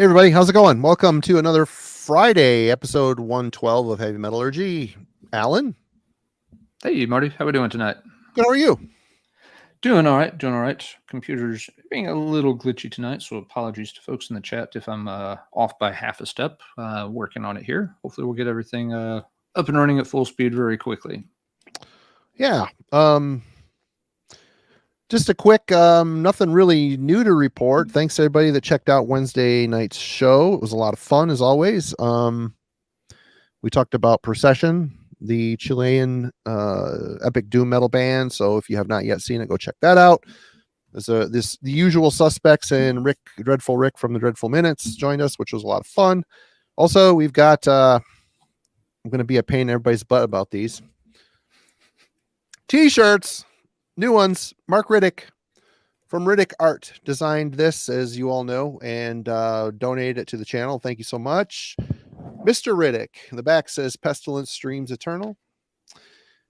Hey everybody, how's it going? Welcome to another Friday episode 112 of Heavy Metallurgy. Alan, Hey, Marty. How we doing tonight? good. How are you? Doing all right. Doing all right. Computer's being a little glitchy tonight, so apologies to folks in the chat if I'm off by half a step. Working on it here. Hopefully, we'll get everything up and running at full speed very quickly. Yeah. Just a quick, nothing really new to report. Thanks to everybody that checked out Wednesday night's show. It was a lot of fun as always. We talked about Procession, the Chilean epic doom metal band. So if you have not yet seen it, go check that out. The usual suspects and Dreadful Rick from the Dreadful Minutes joined us, which was a lot of fun. Also, we've got I'm going to be a pain in everybody's butt about these t-shirts, new ones. Mark Riddick from Riddick Art designed this, as you all know, and donated it to the channel. Thank you so much, Mr. Riddick. The back says Pestilence Streams Eternal.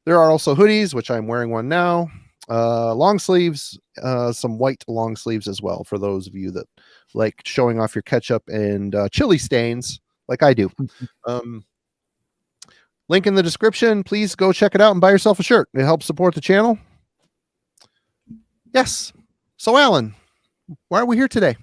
There are also hoodies, which I'm wearing one now. Long sleeves, some white long sleeves as well, for those of you that like showing off your ketchup and chili stains like I do. Link in the description. Please go check it out and buy yourself a shirt. It helps support the channel. Yes. So, Alan, why are we here today?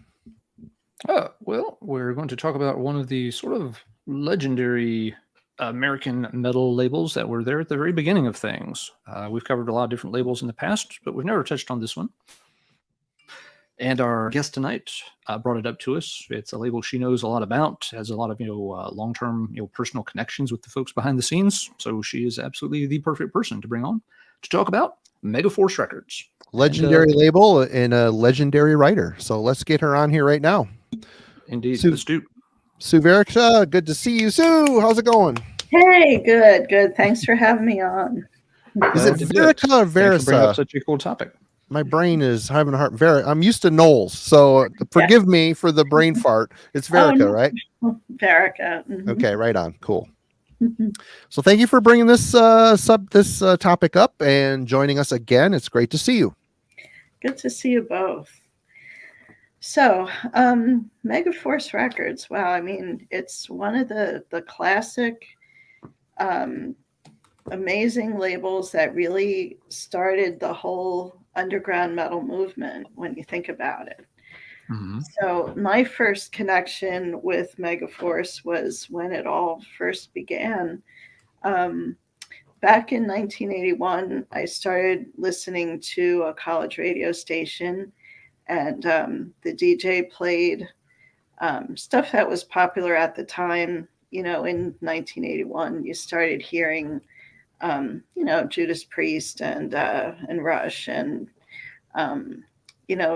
Well, we're going to talk about one of the sort of legendary American metal labels that were there at the very beginning of things. We've covered a lot of different labels in the past, but we've never touched on this one. And our guest tonight brought it up to us. It's a label she knows a lot about, has a lot of long-term personal connections with the folks behind the scenes. So she is absolutely the perfect person to bring on to talk about Megaforce Records. Legendary label and a legendary writer. So let's get her on here right now. Indeed, let's do. Sue Verica, good to see you. Sue, how's it going? Hey, good. Thanks for having me on. Is it Verica or Verica? Bring up such a cool topic. My brain is having a heart. I'm used to Knowles, so forgive me for the brain fart. It's Verica, right? Verica. Mm-hmm. Okay, right on. Cool. So thank you for bringing this topic up and joining us again. It's great to see you. Good to see you both. So, Megaforce Records. Wow, I mean, it's one of the classic, amazing labels that really started the whole underground metal movement when you think about it. Mm-hmm. So my first connection with Megaforce was when it all first began. Back in 1981, I started listening to a college radio station, and the DJ played stuff that was popular at the time. In 1981, you started hearing Judas Priest and Rush and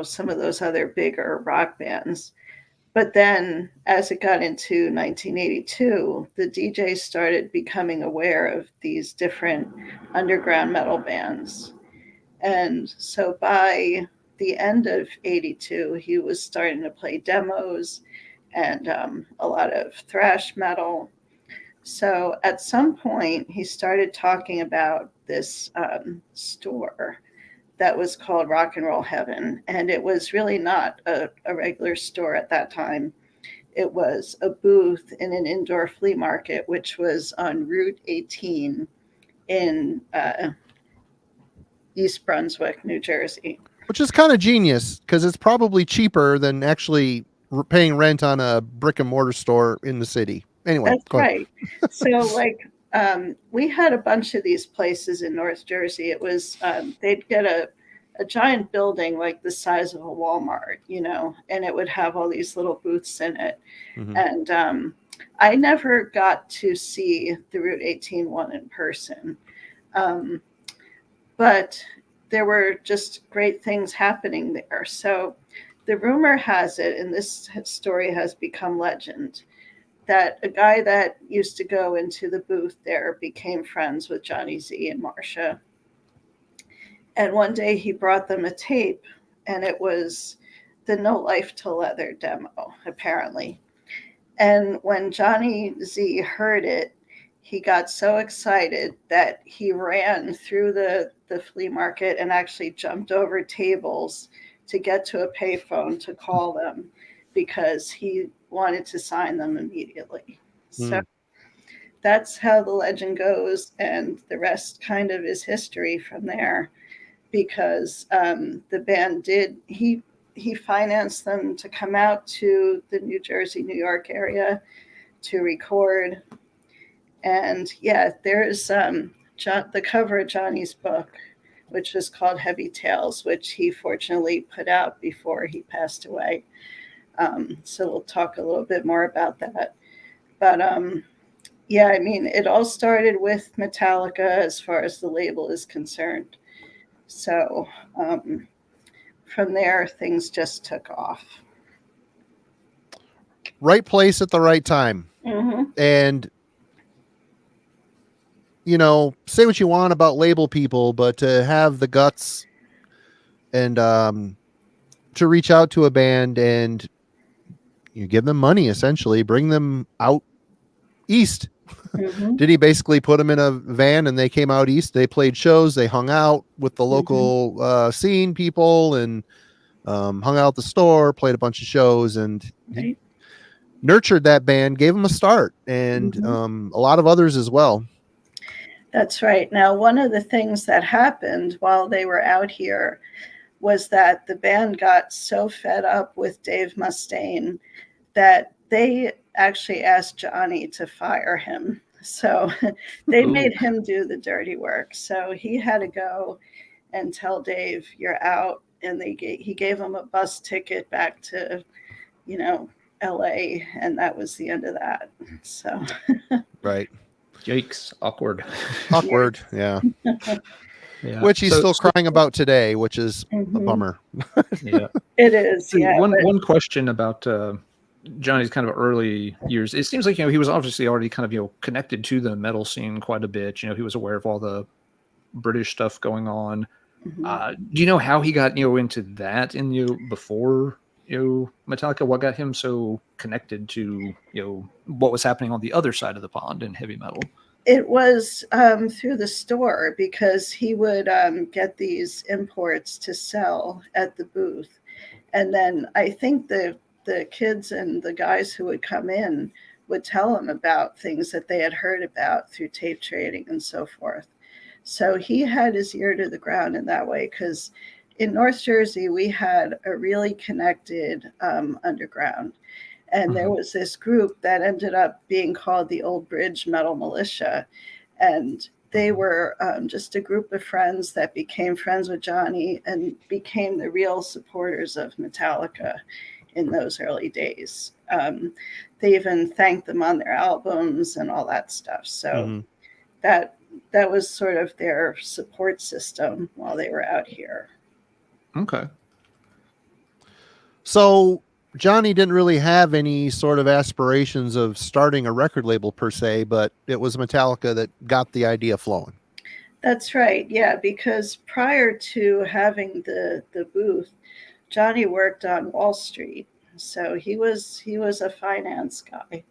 some of those other bigger rock bands. But then as it got into 1982, the DJ started becoming aware of these different underground metal bands. And so by the end of 82, he was starting to play demos and a lot of thrash metal. So at some point, he started talking about this store that was called Rock and Roll Heaven. And it was really not a regular store at that time. It was a booth in an indoor flea market, which was on Route 18 in East Brunswick, New Jersey. Which is kind of genius because it's probably cheaper than actually paying rent on a brick and mortar store in the city. Anyway, that's right. So we had a bunch of these places in North Jersey. It was they'd get a giant building like the size of a Walmart, and it would have all these little booths in it. Mm-hmm. And I never got to see the Route 18 one in person, but there were just great things happening there. So the rumor has it, and this story has become legend, that a guy that used to go into the booth there became friends with Johnny Z and Marcia. And one day he brought them a tape, and it was the No Life to Leather demo, apparently. And when Johnny Z heard it, he got so excited that he ran through the flea market and actually jumped over tables to get to a payphone to call them, because he wanted to sign them immediately. So Hmm. that's how the legend goes, and the rest kind of is history from there. Because the band he financed them to come out to the New Jersey, New York area to record. And yeah, there's the cover of Johnny's book, which was called Heavy Tales, which he fortunately put out before he passed away. So we'll talk a little bit more about that. But yeah, I mean, it all started with Metallica as far as the label is concerned. So from there, things just took off. Right place at the right time. Mm-hmm. And, you know, say what you want about label people, but to have the guts and to reach out to a band and you give them money, essentially, bring them out east. Mm-hmm. Did he basically put them in a van and they came out east? They played shows, they hung out with the local scene people and hung out at the store, played a bunch of shows, and he Right. nurtured that band, gave them a start, and a lot of others as well. That's right. Now, one of the things that happened while they were out here was that the band got so fed up with Dave Mustaine that they actually asked Johnny to fire him. So they made him do the dirty work. So he had to go and tell Dave, "You're out." And he gave him a bus ticket back to, LA, and that was the end of that. So Right. Yikes. Awkward. Awkward. Yeah. Yeah. Which he's still crying about today, which is a bummer. Yeah. It is. Yeah. One question about Johnny's kind of early years. It seems like, he was obviously already kind of, connected to the metal scene quite a bit. He was aware of all the British stuff going on. Do you know how he got, into that in, before, Metallica? What got him so connected to, what was happening on the other side of the pond in heavy metal? It was through the store, because he would get these imports to sell at the booth. And then I think the kids and the guys who would come in would tell him about things that they had heard about through tape trading and so forth. So he had his ear to the ground in that way, because in North Jersey, we had a really connected underground. And there was this group that ended up being called the Old Bridge Metal Militia. And they were just a group of friends that became friends with Johnny and became the real supporters of Metallica in those early days. They even thanked them on their albums and all that stuff. So that was sort of their support system while they were out here. Okay. So Johnny didn't really have any sort of aspirations of starting a record label per se, but it was Metallica that got the idea flowing. That's right. Yeah, because prior to having the booth, Johnny worked on Wall Street. So he was a finance guy.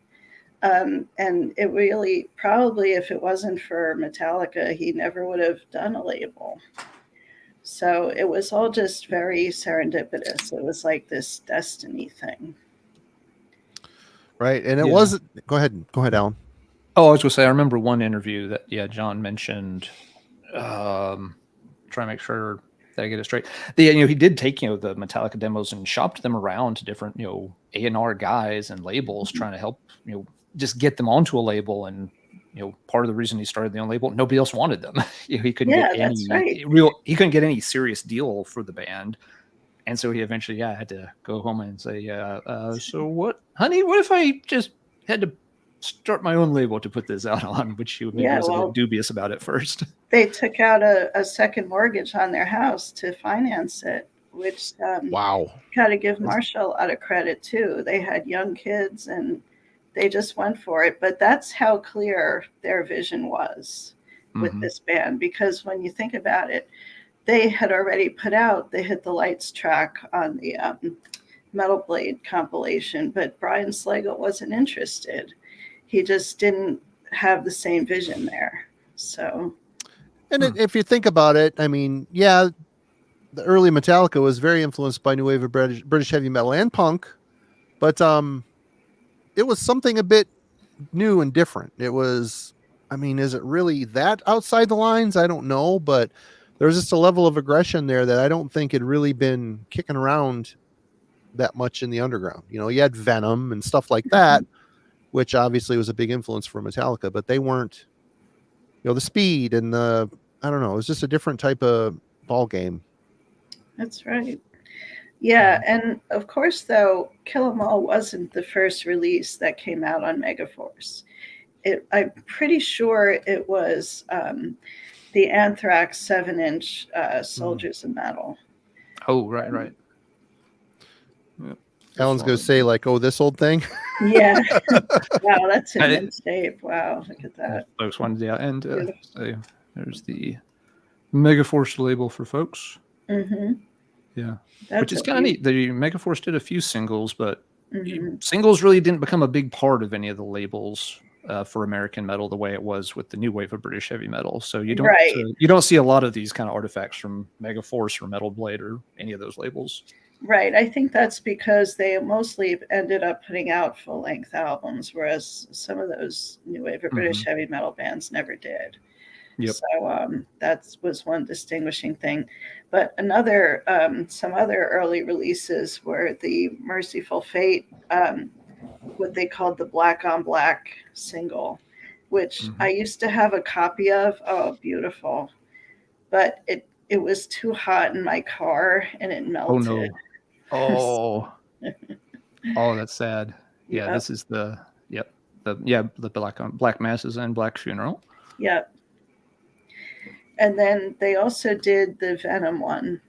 And it really, probably if it wasn't for Metallica, he never would have done a label. So it was all just very serendipitous. It was like this destiny thing. Right. And it wasn't. Go ahead, Alan. Oh, I was going to say, I remember one interview that, John mentioned, trying to make sure that I get it straight. He did take, the Metallica demos and shopped them around to different, A&R guys and labels, trying to help, just get them onto a label. And, part of the reason he started the own label, nobody else wanted them. He couldn't get he couldn't get any serious deal for the band. And so he eventually, had to go home and say, so what, honey, what if I just had to start my own label to put this out on, which he was a bit dubious about at first. They took out a second mortgage on their house to finance it, which wow, got to give Marshall a lot of credit too. They had young kids and they just went for it. But that's how clear their vision was with this band, because when you think about it, they had already put out the Hit the Lights track on the Metal Blade compilation, but Brian Slagle wasn't interested. He just didn't have the same vision there. So, and if you think about it, I mean, the early Metallica was very influenced by new wave of British heavy metal and punk, but was something a bit new and different. It was, I mean, is it really that outside the lines? I don't know, but there's just a level of aggression there that I don't think had really been kicking around that much in the underground. You know, you had Venom and stuff like that, which obviously was a big influence for Metallica, but they weren't, you know, the speed and the, I don't know, it was just a different type of ball game. That's right. Yeah, and of course, though, Kill 'Em All wasn't the first release that came out on Megaforce. I'm pretty sure it was the Anthrax 7-inch Soldiers of Metal. Oh, right. Yep. Alan's going to say like, oh, this old thing. Yeah. Wow, that's in mint shape. Wow, look at that. Folks wanted, yeah, and so there's the Megaforce label for folks. Mm-hmm. Yeah, That's which is kind of neat. The Megaforce did a few singles, but Mm-hmm. singles really didn't become a big part of any of the labels for American metal the way it was with the new wave of British heavy metal. So you don't see a lot of these kind of artifacts from Megaforce or Metal Blade or any of those labels. Right. I think that's because they mostly ended up putting out full-length albums, whereas some of those new wave of British heavy metal bands never did. Yep. So that was one distinguishing thing. But some other early releases were the Merciful Fate, what they called the Black on Black single, which I used to have a copy of. Oh, beautiful. But it was too hot in my car and it melted. Oh, no. Oh, oh, that's sad. Yeah, Yep. this is the Black Masses and Black Funeral. Yep. And then they also did the Venom one.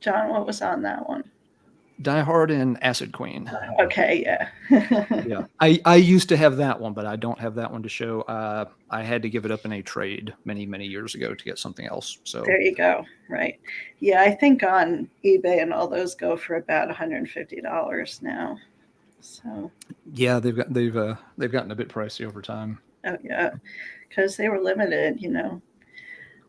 John, what was on that one? Die Hard and Acid Queen. Okay, yeah. Yeah, I used to have that one, but I don't have that one to show. I had to give it up in a trade many years ago to get something else. So there you go. Right. Yeah, I think on eBay and all those go for about $150 now. So yeah, they've gotten a bit pricey over time. Oh yeah, because they were limited, you know.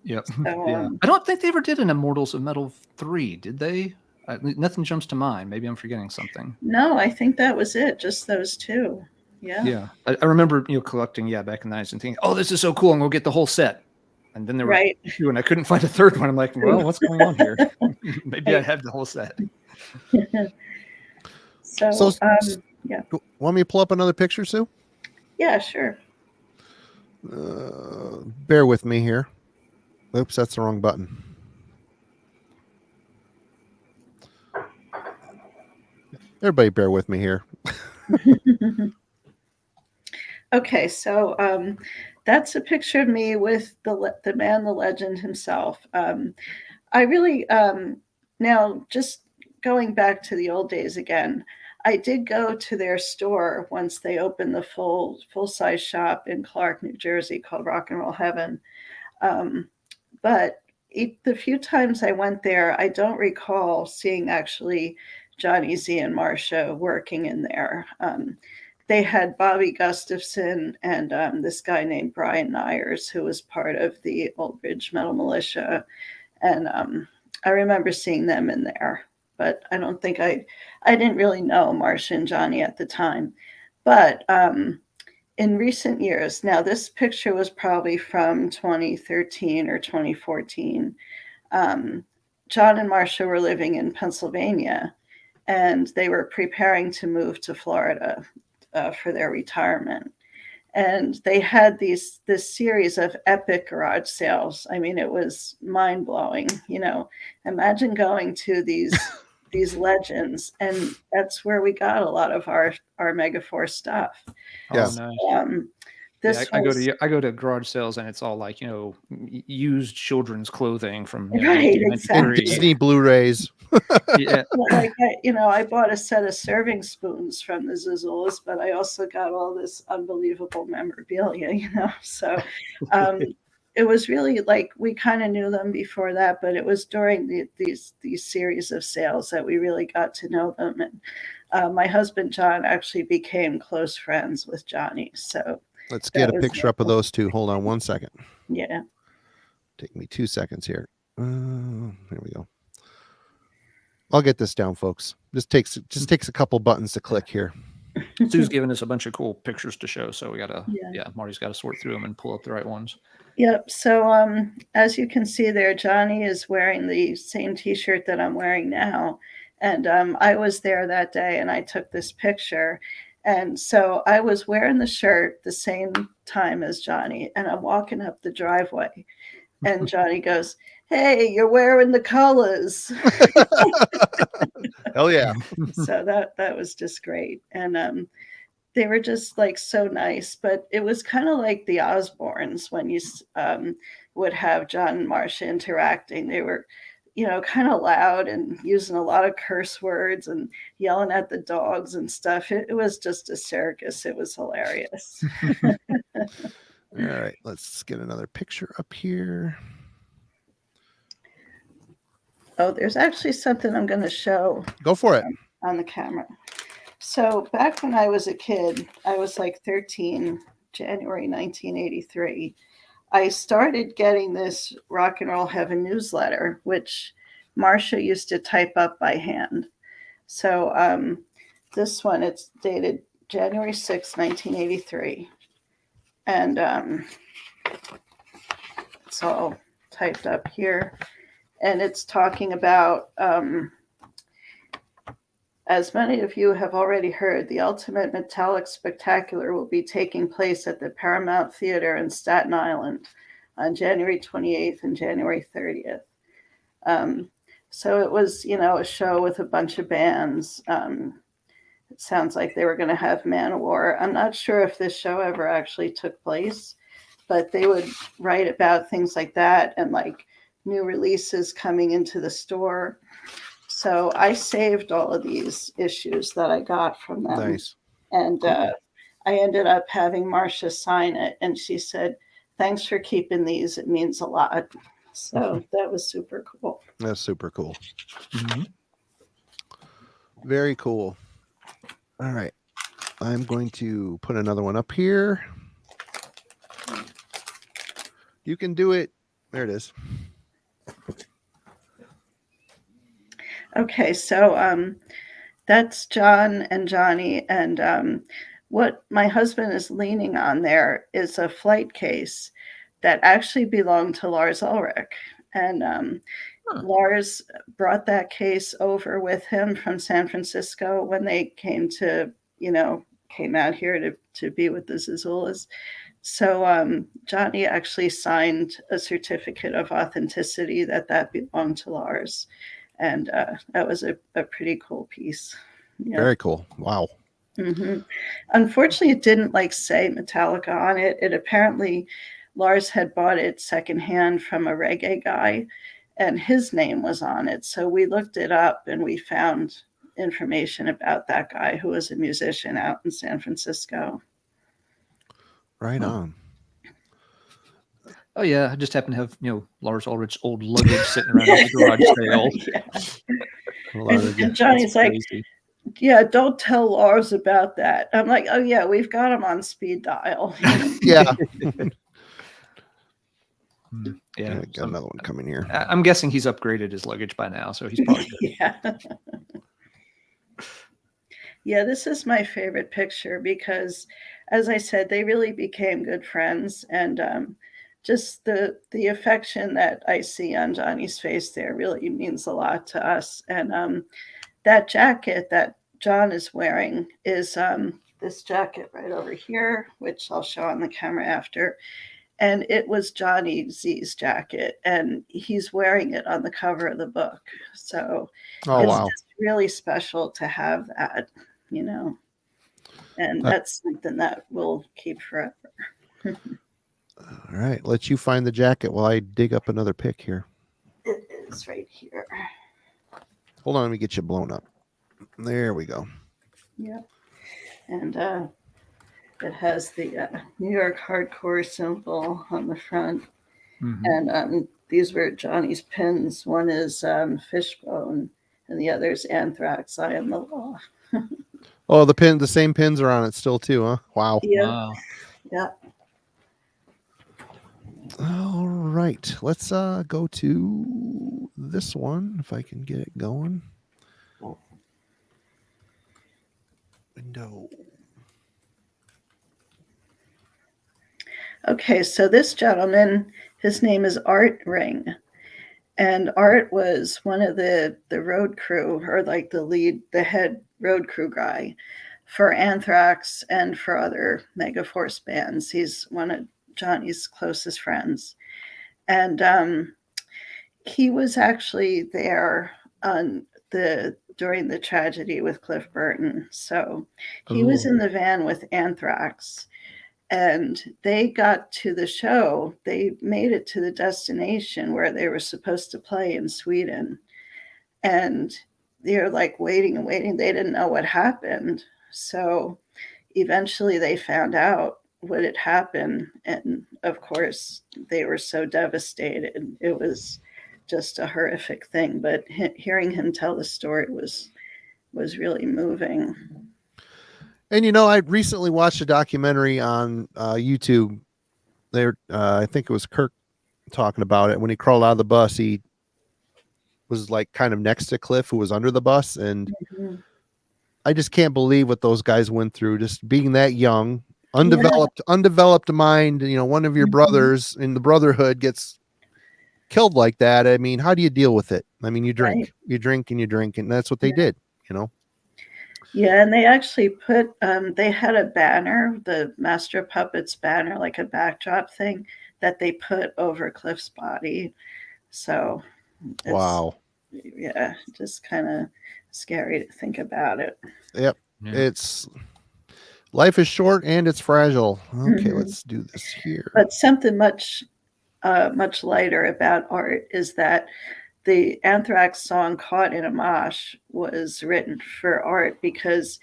Yep. So, yeah. I don't think they ever did an Immortals of Metal 3, did they? Nothing jumps to mind. Maybe I'm forgetting something. No, I think that was it. Just those two. Yeah. Yeah. I remember, collecting, back in the 90s and thinking, oh, this is so cool. I'm going to get the whole set. And then there were two, and I couldn't find a third one. I'm like, well, what's going on here? Maybe I have the whole set. So yeah. Want me to pull up another picture, Sue? Yeah, sure. Bear with me here. Oops, that's the wrong button. Everybody bear with me here. Okay, so that's a picture of me with the man, the legend himself. I really, now just going back to the old days again, I did go to their store once they opened the full-size shop in Clark, New Jersey called Rock and Roll Heaven. But the few times I went there, I don't recall seeing actually Johnny Z and Marcia working in there. They had Bobby Gustafson and this guy named Brian Nyers, who was part of the Old Bridge Metal Militia. And I remember seeing them in there, but I don't think I didn't really know Marcia and Johnny at the time. But in recent years, now this picture was probably from 2013 or 2014. John and Marcia were living in Pennsylvania, and they were preparing to move to Florida for their retirement. And they had this series of epic garage sales. I mean, it was mind blowing. Imagine going to these legends, and that's where we got a lot of our Megaforce stuff. Yeah. Oh, nice. I go to garage sales, and it's all like used children's clothing from right, exactly. Disney Blu-rays. Yeah. Like I bought a set of serving spoons from the Zuzulas, but I also got all this unbelievable memorabilia. So it was really like we kind of knew them before that, but it was during these series of sales that we really got to know them. And my husband John actually became close friends with Johnny. So let's get a picture up of those two. Hold on one second. Yeah. Take me 2 seconds here. Here we go. I'll get this down, folks. Just takes a couple buttons to click here. Sue's given us a bunch of cool pictures to show, so we gotta, Yeah. Marty's got to sort through them and pull up the right ones. Yep. So as you can see there, Johnny is wearing the same T-shirt that I'm wearing now, and I was there that day, and I took this picture. And so I was wearing the shirt the same time as Johnny, and I'm walking up the driveway, and Johnny goes, "Hey, you're wearing the colors." Hell yeah. So that was just great. And they were just like so nice, but it was kind of like the Osbournes when you would have John and Marcia interacting. They were, kind of loud and using a lot of curse words and yelling at the dogs and stuff. It was just a circus. It was hilarious. All right, let's get another picture up here. Oh, there's actually something I'm going to show. Go for it. On the camera. So back when I was a kid, I was like 13, January 1983. I started getting this Rock and Roll Heaven newsletter, which Marcia used to type up by hand. So this one, it's dated January 6, 1983. And it's all typed up here. And it's talking about... as many of you have already heard, the Ultimate Metallic Spectacular will be taking place at the Paramount Theater in Staten Island on January 28th and January 30th. So it was, a show with a bunch of bands. It sounds like they were going to have Manowar. I'm not sure if this show ever actually took place, but they would write about things like that and like new releases coming into the store. So I saved all of these issues that I got from them. Nice. And I ended up having Marcia sign it. And she said, "Thanks for keeping these. It means a lot." So that was super cool. That's super cool. Mm-hmm. Very cool. All right. I'm going to put another one up here. You can do it. There it is. Okay, so that's John and Johnny, and what my husband is leaning on there is a flight case that actually belonged to Lars Ulrich, and Lars brought that case over with him from San Francisco when they came out here to be with the Zazulas. So Johnny actually signed a certificate of authenticity that belonged to Lars. And that was a pretty cool piece. Yeah. Very cool. Wow. Mm-hmm. Unfortunately, it didn't say Metallica on it. It apparently, Lars had bought it secondhand from a reggae guy, and his name was on it. So we looked it up and we found information about that guy who was a musician out in San Francisco. Right on. Oh yeah, I just happen to have Lars Ulrich's old luggage sitting around at the garage sale. And Johnny's like, "Yeah, don't tell Lars about that." I'm like, "Oh yeah, we've got him on speed dial." Yeah. Yeah, Got another one coming here. I'm guessing he's upgraded his luggage by now, so he's probably good. Yeah. Yeah, this is my favorite picture because, as I said, they really became good friends, and just the affection that I see on Johnny's face there really means a lot to us. And that jacket that John is wearing is this jacket right over here, which I'll show on the camera after. And it was Johnny Z's jacket, and he's wearing it on the cover of the book. So it's just really special to have that, and that's something that we'll keep forever. All right, let you find the jacket while I dig up another pic here. It is right here. Hold on, let me get you blown up. There we go. Yep. And it has the New York hardcore symbol on the front. Mm-hmm. And these were Johnny's pins. One is Fishbone, and the other is Anthrax, I Am the Law. Oh, the same pins are on it still too, huh? Wow. Yeah. Wow. Yeah. All right, let's go to this one if I can get it going. Window. Okay, so this gentleman, his name is Art Ring. And Art was one of the road crew, or like the head road crew guy for Anthrax and for other Megaforce bands. He's one of Johnny's closest friends. And he was actually there on during the tragedy with Cliff Burton. So he was in the van with Anthrax, and they got to the show. They made it to the destination where they were supposed to play in Sweden. And they're like waiting and waiting. They didn't know what happened. So eventually they found out what had happened. And of course, they were so devastated. It was just a horrific thing. But hearing him tell the story was really moving. And I recently watched a documentary on YouTube. There, I think it was Kirk talking about it. When he crawled out of the bus, he was like kind of next to Cliff, who was under the bus, and I just can't believe what those guys went through. Just being that young, undeveloped mind. One of your brothers in the brotherhood gets killed like that. I mean, how do you deal with it? I mean, you drink, and that's what they did. Yeah, and they actually put, they had a banner, the Master of Puppets banner, like a backdrop thing that they put over Cliff's body. So, wow. Yeah, just kind of scary to think about it. Yep. Yeah. Life is short and it's fragile. Okay, let's do this here. But something much lighter about Art is that the Anthrax song Caught in a Mosh was written for Art because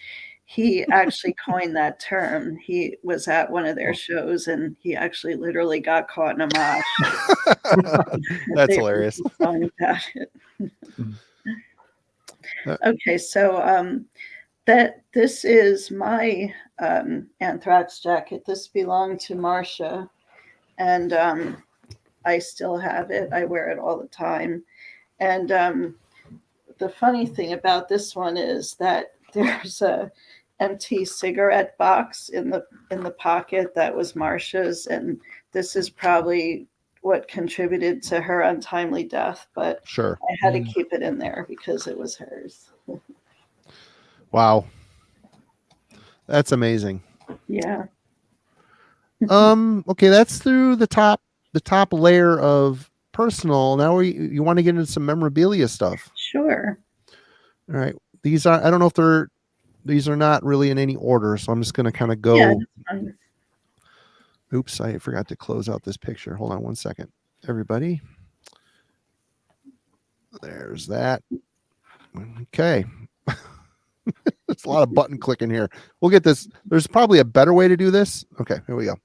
he actually coined that term. He was at one of their shows and he actually literally got caught in a mosh. That's hilarious. Song about it. Okay, so this is my Anthrax jacket. This belonged to Marcia, and I still have it. I wear it all the time. And the funny thing about this one is that there's a empty cigarette box in the pocket that was Marcia's, and this is probably what contributed to her untimely death. But sure, I had to keep it in there because it was hers. Wow, that's amazing. Yeah. Okay, that's through the top layer of personal. Now you want to get into some memorabilia stuff. Sure. All right. I don't know if these are not really in any order, so I'm just going to kind of go. Yeah, oops, I forgot to close out this picture. Hold on one second, everybody. There's that. Okay. There's a lot of button clicking here. We'll get this. There's probably a better way to do this. Okay, here we go.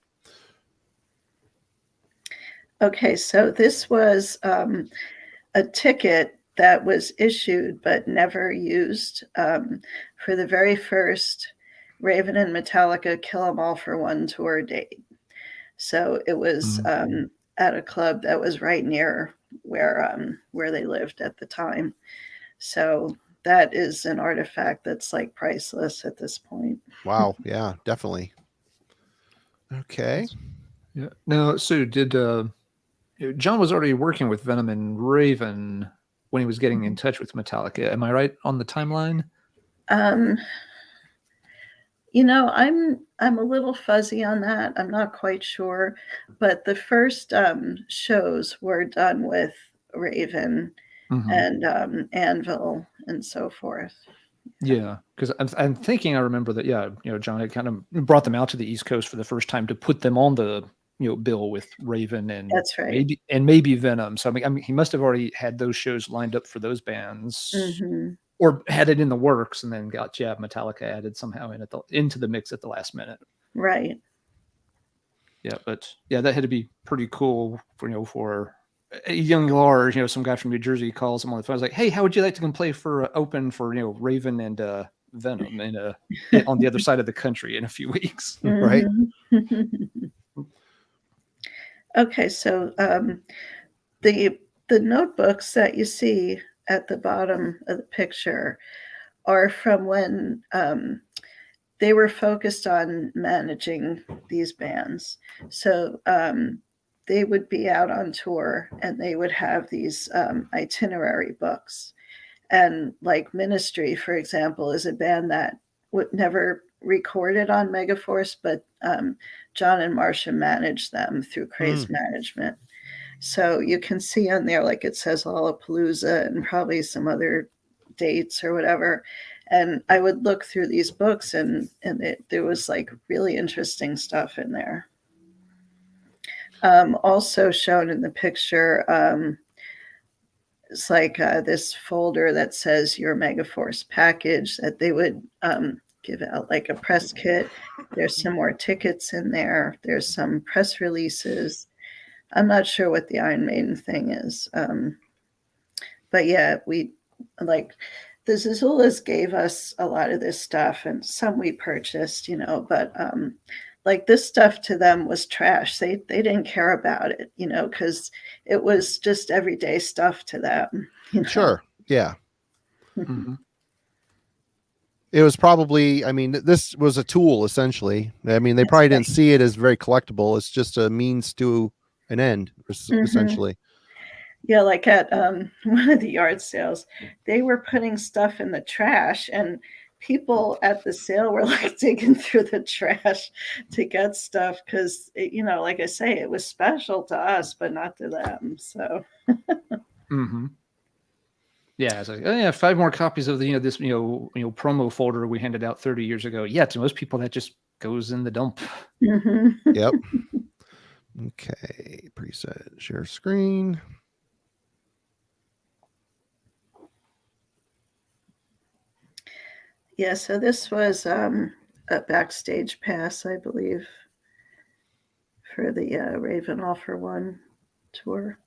Okay, so this was a ticket that was issued but never used for the very first Raven and Metallica Kill 'Em All for One tour date. So it was at a club that was right near where they lived at the time. So that is an artifact that's like priceless at this point. Wow. Yeah, definitely. Okay. Yeah. Now, so did John was already working with Venom and Raven when he was getting in touch with Metallica. Am I right on the timeline? I'm a little fuzzy on that. I'm not quite sure, but the first shows were done with Raven and Anvil and so forth. Yeah, because I'm thinking I remember that. Yeah, John had kind of brought them out to the East Coast for the first time to put them on the bill with Raven and that's right, maybe Venom. So I mean, he must have already had those shows lined up for those bands, or had it in the works, and then got Metallica added somehow into the mix at the last minute. Right. Yeah, but yeah, that had to be pretty cool for a young Lars, some guy from New Jersey calls him on the phone. I was like, "Hey, how would you like to come play for open for Raven and Venom on the other side of the country in a few weeks?" Right. Okay, so the notebooks that you see at the bottom of the picture are from when they were focused on managing these bands. So they would be out on tour and they would have these itinerary books. And like Ministry, for example, is a band that would never recorded on Megaforce, but John and Marcia managed them through Craze Management. So you can see on there, like it says Lollapalooza and probably some other dates or whatever. And I would look through these books and there was like really interesting stuff in there. Also shown in the picture, it's like this folder that says your Megaforce package that they would give out, like a press kit. There's some more tickets in there. There's some press releases. I'm not sure what the Iron Maiden thing is. But yeah, we like the Zazulas gave us a lot of this stuff and some we purchased, you know, but like this stuff to them was trash. They didn't care about it, you know, because it was just everyday stuff to them. You know? Sure. Yeah. It was probably, I mean, this was a tool essentially. I mean, they probably didn't see it as very collectible. It's just a means to an end, essentially. Yeah, like at one of the yard sales, they were putting stuff in the trash, and people at the sale were like digging through the trash to get stuff because, you know, like I say, it was special to us, but not to them. So. Yeah, it's like, oh yeah, 5 more copies of the this promo folder we handed out 30 years ago. Yeah, to most people that just goes in the dump. Yep. Okay, preset, share screen. Yeah, so this was a backstage pass, I believe, for the Raven All for One tour.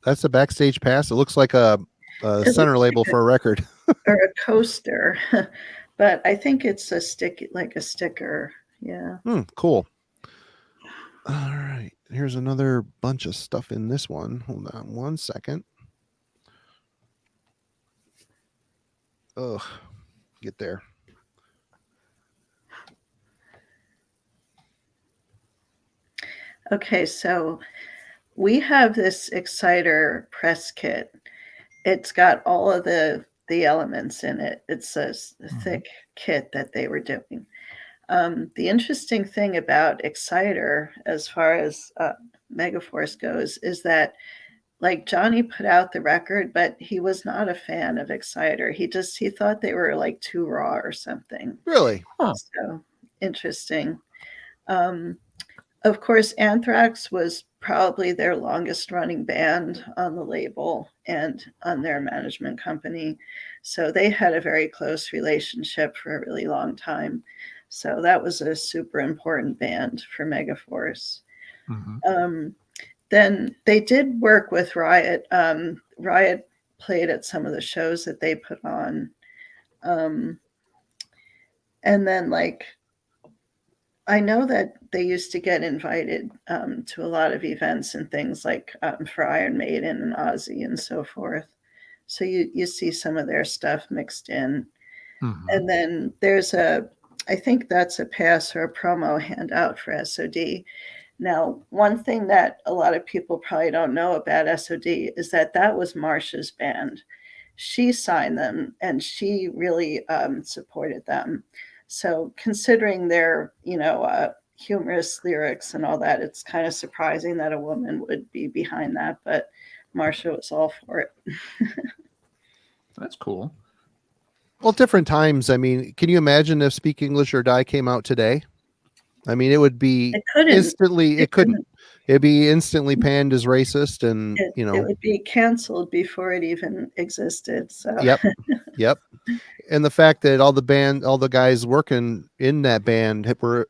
That's a backstage pass. It looks like a center label for a record. Or a coaster, but I think it's a sticker. Yeah. Cool. All right. Here's another bunch of stuff in this one. Hold on one second. Ugh. Get there. Okay, so we have this Exciter press kit. It's got all of the elements in it. It's a thick kit that they were doing. The interesting thing about Exciter, as far as Megaforce goes, is that like Johnny put out the record, but he was not a fan of Exciter. He thought they were like too raw or something. Really? Huh. So interesting. Of course, Anthrax was probably their longest running band on the label and on their management company. So they had a very close relationship for a really long time. So that was a super important band for Megaforce. Then they did work with Riot. Riot played at some of the shows that they put on. And then like, I know that they used to get invited to a lot of events and things like for Iron Maiden and Ozzy and so forth. So you see some of their stuff mixed in. And then there's I think that's a pass or a promo handout for SOD. Now, one thing that a lot of people probably don't know about SOD is that was Marcia's band. She signed them and she really supported them. So considering their, humorous lyrics and all that, it's kind of surprising that a woman would be behind that, but Marcia was all for it. That's cool. Well, different times. I mean, can you imagine if Speak English or Die came out today? I mean, it would be instantly, it couldn't. It'd be instantly panned as racist and, it would be canceled before it even existed. So Yep. And the fact that all the guys working in that band were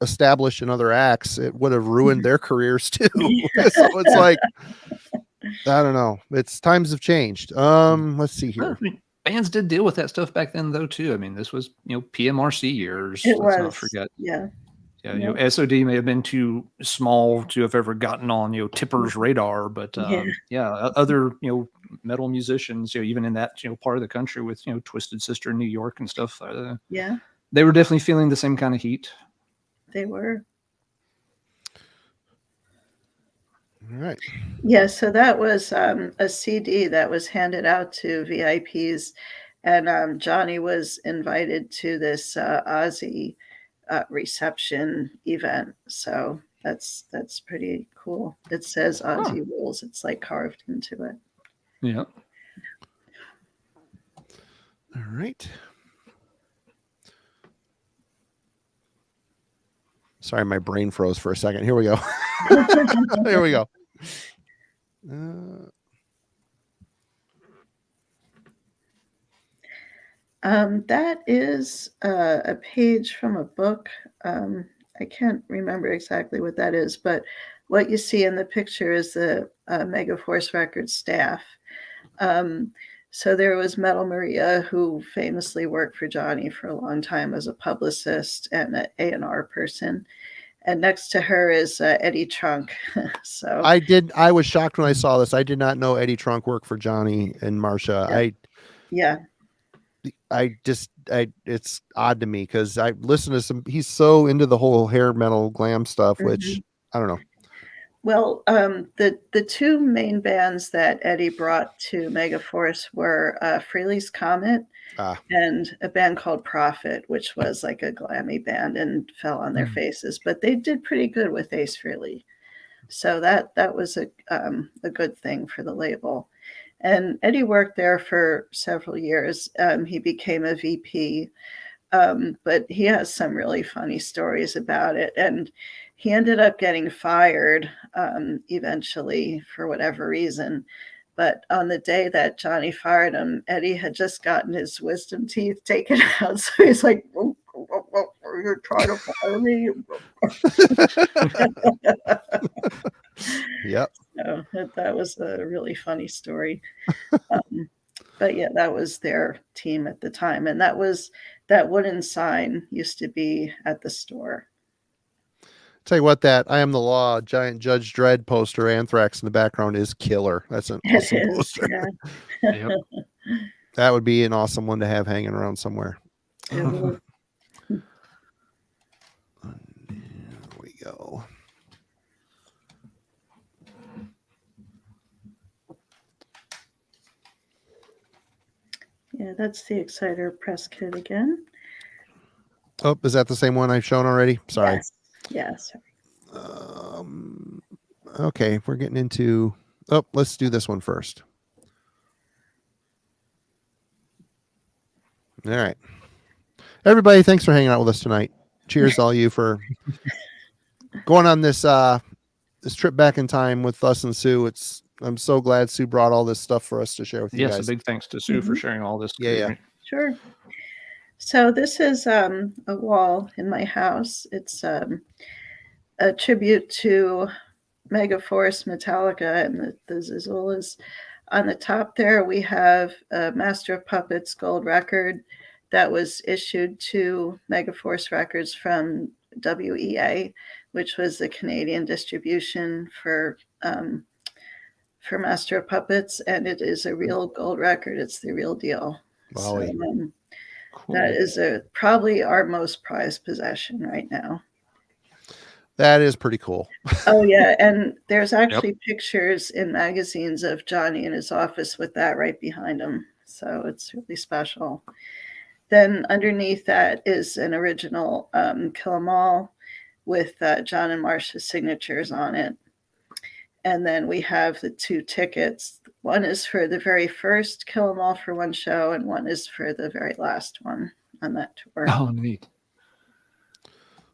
established in other acts, it would have ruined their careers too. So it's like, I don't know. It's times have changed. Let's see here. Well, I mean, bands did deal with that stuff back then though too. I mean, this was, PMRC years. Let's not forget. Yeah. Yeah, SOD may have been too small to have ever gotten on, Tipper's radar, but other, metal musicians, even in that, part of the country with, Twisted Sister in New York and stuff. They were definitely feeling the same kind of heat. They were. All right. Yeah, so that was a CD that was handed out to VIPs, and Johnny was invited to this Aussie reception event. So that's pretty cool. It says Aussie rules. It's like carved into it. Yeah. All right. Sorry, my brain froze for a second. Here we go. Here we go. That is a page from a book. I can't remember exactly what that is, but what you see in the picture is the Megaforce Records staff. So there was Metal Maria, who famously worked for Johnny for a long time as a publicist and an A&R person. And next to her is Eddie Trunk. So I was shocked when I saw this. I did not know Eddie Trunk worked for Johnny and Marcia. Yeah. It's odd to me because I listen to he's so into the whole hair metal glam stuff, which I don't know. Well, the two main bands that Eddie brought to Megaforce were Frehley's Comet and a band called Prophet, which was like a glammy band and fell on their faces. But they did pretty good with Ace Frehley, so that was a good thing for the label. And Eddie worked there for several years. He became a VP, but he has some really funny stories about it. And he ended up getting fired eventually for whatever reason. But on the day that Johnny fired him, Eddie had just gotten his wisdom teeth taken out. So he's like, you're trying to fire me? Yep. So that was a really funny story. But yeah, that was their team at the time. And that wooden sign used to be at the store. Tell you what, that I Am the Law giant Judge Dredd poster, Anthrax in the background, is killer. That's an awesome poster. Yeah. Yep. That would be an awesome one to have hanging around somewhere. There we go. Yeah, that's the Exciter press kit again. Oh, is that the same one I've shown already? Sorry. Yes. Okay, we're getting into. Oh, let's do this one first. All right, everybody, thanks for hanging out with us tonight. Cheers to all you for going on this trip back in time with us and Sue. I'm so glad Sue brought all this stuff for us to share with you guys. Yes, a big thanks to Sue for sharing all this. Yeah. Sure. So this is a wall in my house. It's a tribute to Megaforce, Metallica, and the Zizulas. On the top there, we have a Master of Puppets gold record that was issued to Megaforce Records from WEA, which was the Canadian distribution for Master of Puppets, and it is a real gold record. It's the real deal. Wow. So, Cool. that is probably our most prized possession right now. That is pretty cool. Oh yeah, and there's actually pictures in magazines of Johnny in his office with that right behind him. So it's really special. Then underneath that is an original Kill 'Em All with John and Marcia's signatures on it. And then we have the two tickets. One is for the very first Kill 'Em All for one show, and one is for the very last one on that tour. Oh, neat.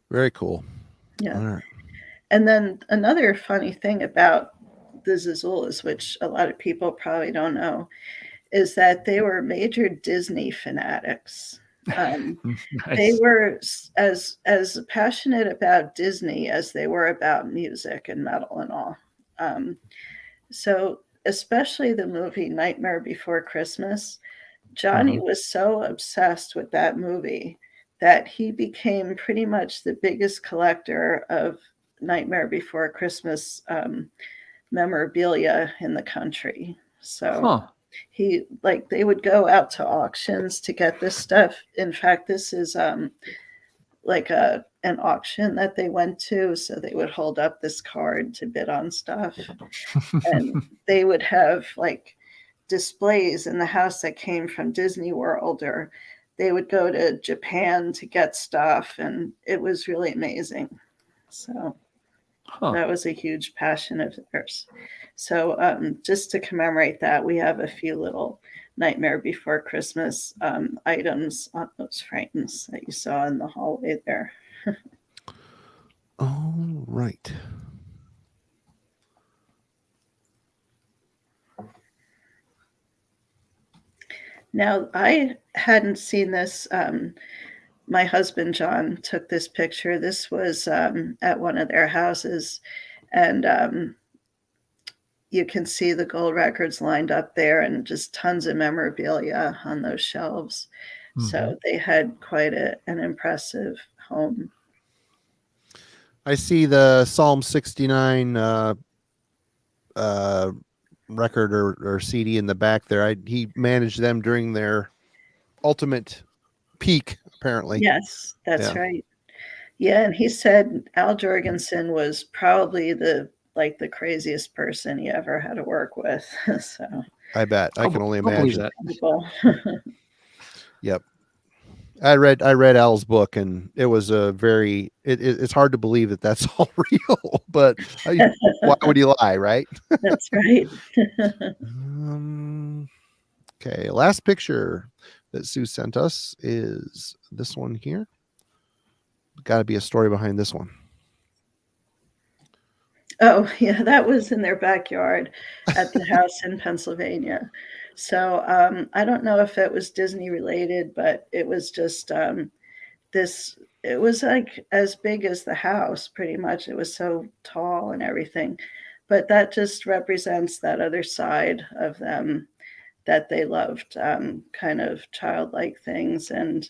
Very cool. Yeah. All right. And then another funny thing about the Zizulas, which a lot of people probably don't know, is that they were major Disney fanatics. Nice. They were as passionate about Disney as they were about music and metal and all. So especially the movie Nightmare Before Christmas, Johnny was so obsessed with that movie that he became pretty much the biggest collector of Nightmare Before Christmas memorabilia in the country. So they would go out to auctions to get this stuff. In fact, this is like an auction that they went to, so they would hold up this card to bid on stuff, and they would have like displays in the house that came from Disney World, or they would go to Japan to get stuff, and it was really amazing. So that was a huge passion of theirs. So just to commemorate that, we have a few little Nightmare Before Christmas items on those frames that you saw in the hallway there. All right. Now, I hadn't seen this. My husband, John, took this picture. This was at one of their houses, and you can see the gold records lined up there and just tons of memorabilia on those shelves. Mm-hmm. So they had quite an impressive home. I see the Psalm 69 record or CD in the back there. He managed them during their ultimate peak, apparently. Yes, that's right. Yeah, and he said Al Jorgensen was probably the craziest person he ever had to work with. So I bet. I can only imagine that. Yep. I read Al's book, and it was it's hard to believe that that's all real, but why would he lie, right? That's right. Okay. Last picture that Sue sent us is this one here. Got to be a story behind this one. Oh, yeah, that was in their backyard at the house in Pennsylvania. So I don't know if it was Disney related, but it was just it was like as big as the house, pretty much. It was so tall and everything. But that just represents that other side of them that they loved, kind of childlike things and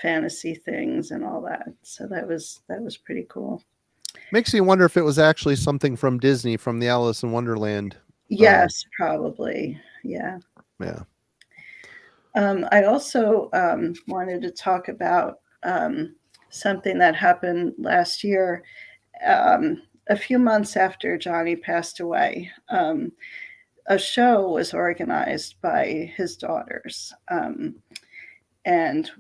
fantasy things and all that. So that was pretty cool. Makes me wonder if it was actually something from Disney, from the Alice in Wonderland. Yes, probably. Yeah. Yeah. I also wanted to talk about something that happened last year, a few months after Johnny passed away. A show was organized by his daughters, and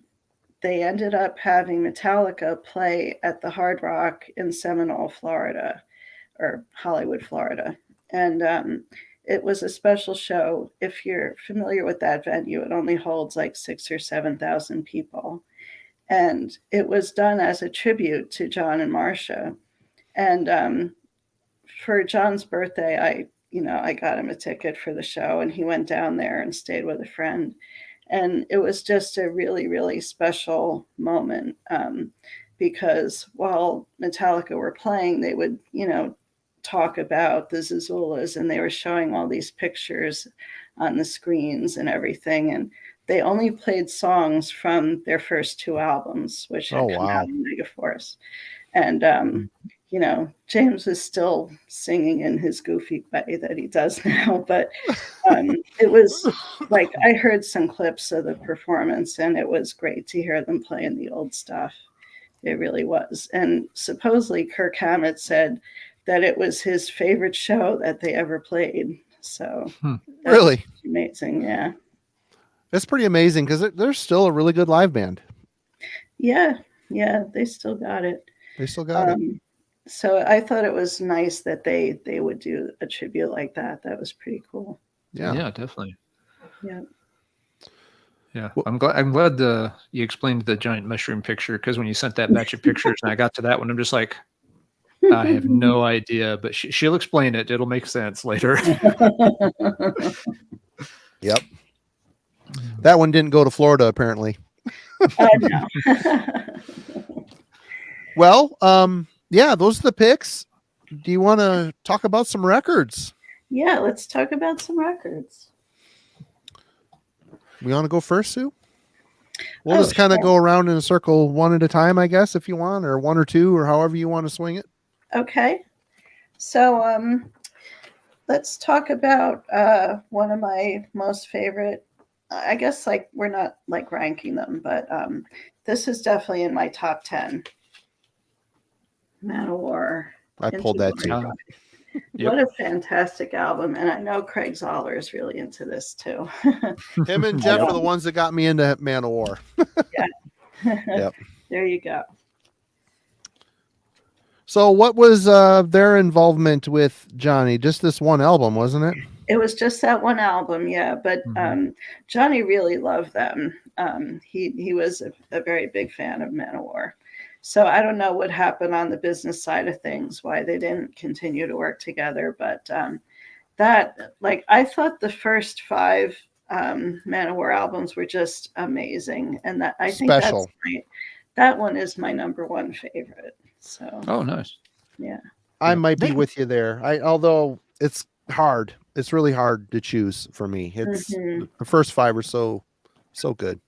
they ended up having Metallica play at the Hard Rock in Seminole, Florida, or Hollywood, Florida. And it was a special show. If you're familiar with that venue, it only holds like 6,000 or 7,000 people. And it was done as a tribute to John and Marcia. And for John's birthday, I got him a ticket for the show, and he went down there and stayed with a friend. And it was just a really, really special moment, because while Metallica were playing, they would, talk about the Zazulas, and they were showing all these pictures on the screens and everything. And they only played songs from their first two albums, which had come out in Megaforce. And, James was still singing in his goofy way that he does now. But it was like, I heard some clips of the performance, and it was great to hear them playing the old stuff. It really was. And supposedly Kirk Hammett said that it was his favorite show that they ever played. So really amazing. Yeah. That's pretty amazing, because they're still a really good live band. Yeah. Yeah. They still got it. They still got it. So I thought it was nice that they would do a tribute like that. That was pretty cool. Yeah. Yeah, definitely. Yeah. Yeah. I'm glad you explained the giant mushroom picture, because when you sent that batch of pictures and I got to that one, I'm just like, I have no idea, but she'll explain it. It'll make sense later. Yep. That one didn't go to Florida, apparently. No. Well, yeah, those are the picks. Do you want to talk about some records? Yeah, let's talk about some records. We want to go first, Sue? We'll just kind of go around in a circle one at a time, I guess, if you want, or one or two, or however you want to swing it. Okay. So let's talk about one of my most favorite. I guess like we're not like ranking them, but this is definitely in my top 10. Man of War. I pulled that too. What a fantastic album. And I know Craig Zoller is really into this too. Him and Jeff are the ones that got me into Man of War. Yeah. Yep. There you go. So what was their involvement with Johnny? Just this one album, wasn't it? It was just that one album, yeah. But Johnny really loved them. He was a very big fan of Man of War. So I don't know what happened on the business side of things, why they didn't continue to work together. But that, like, I thought the first 5 Man of War albums were just amazing, and that I think that one is my number 1 favorite. So. Oh, nice. Yeah. I might be with you there. Although it's hard. It's really hard to choose for me. It's the first 5 are so good.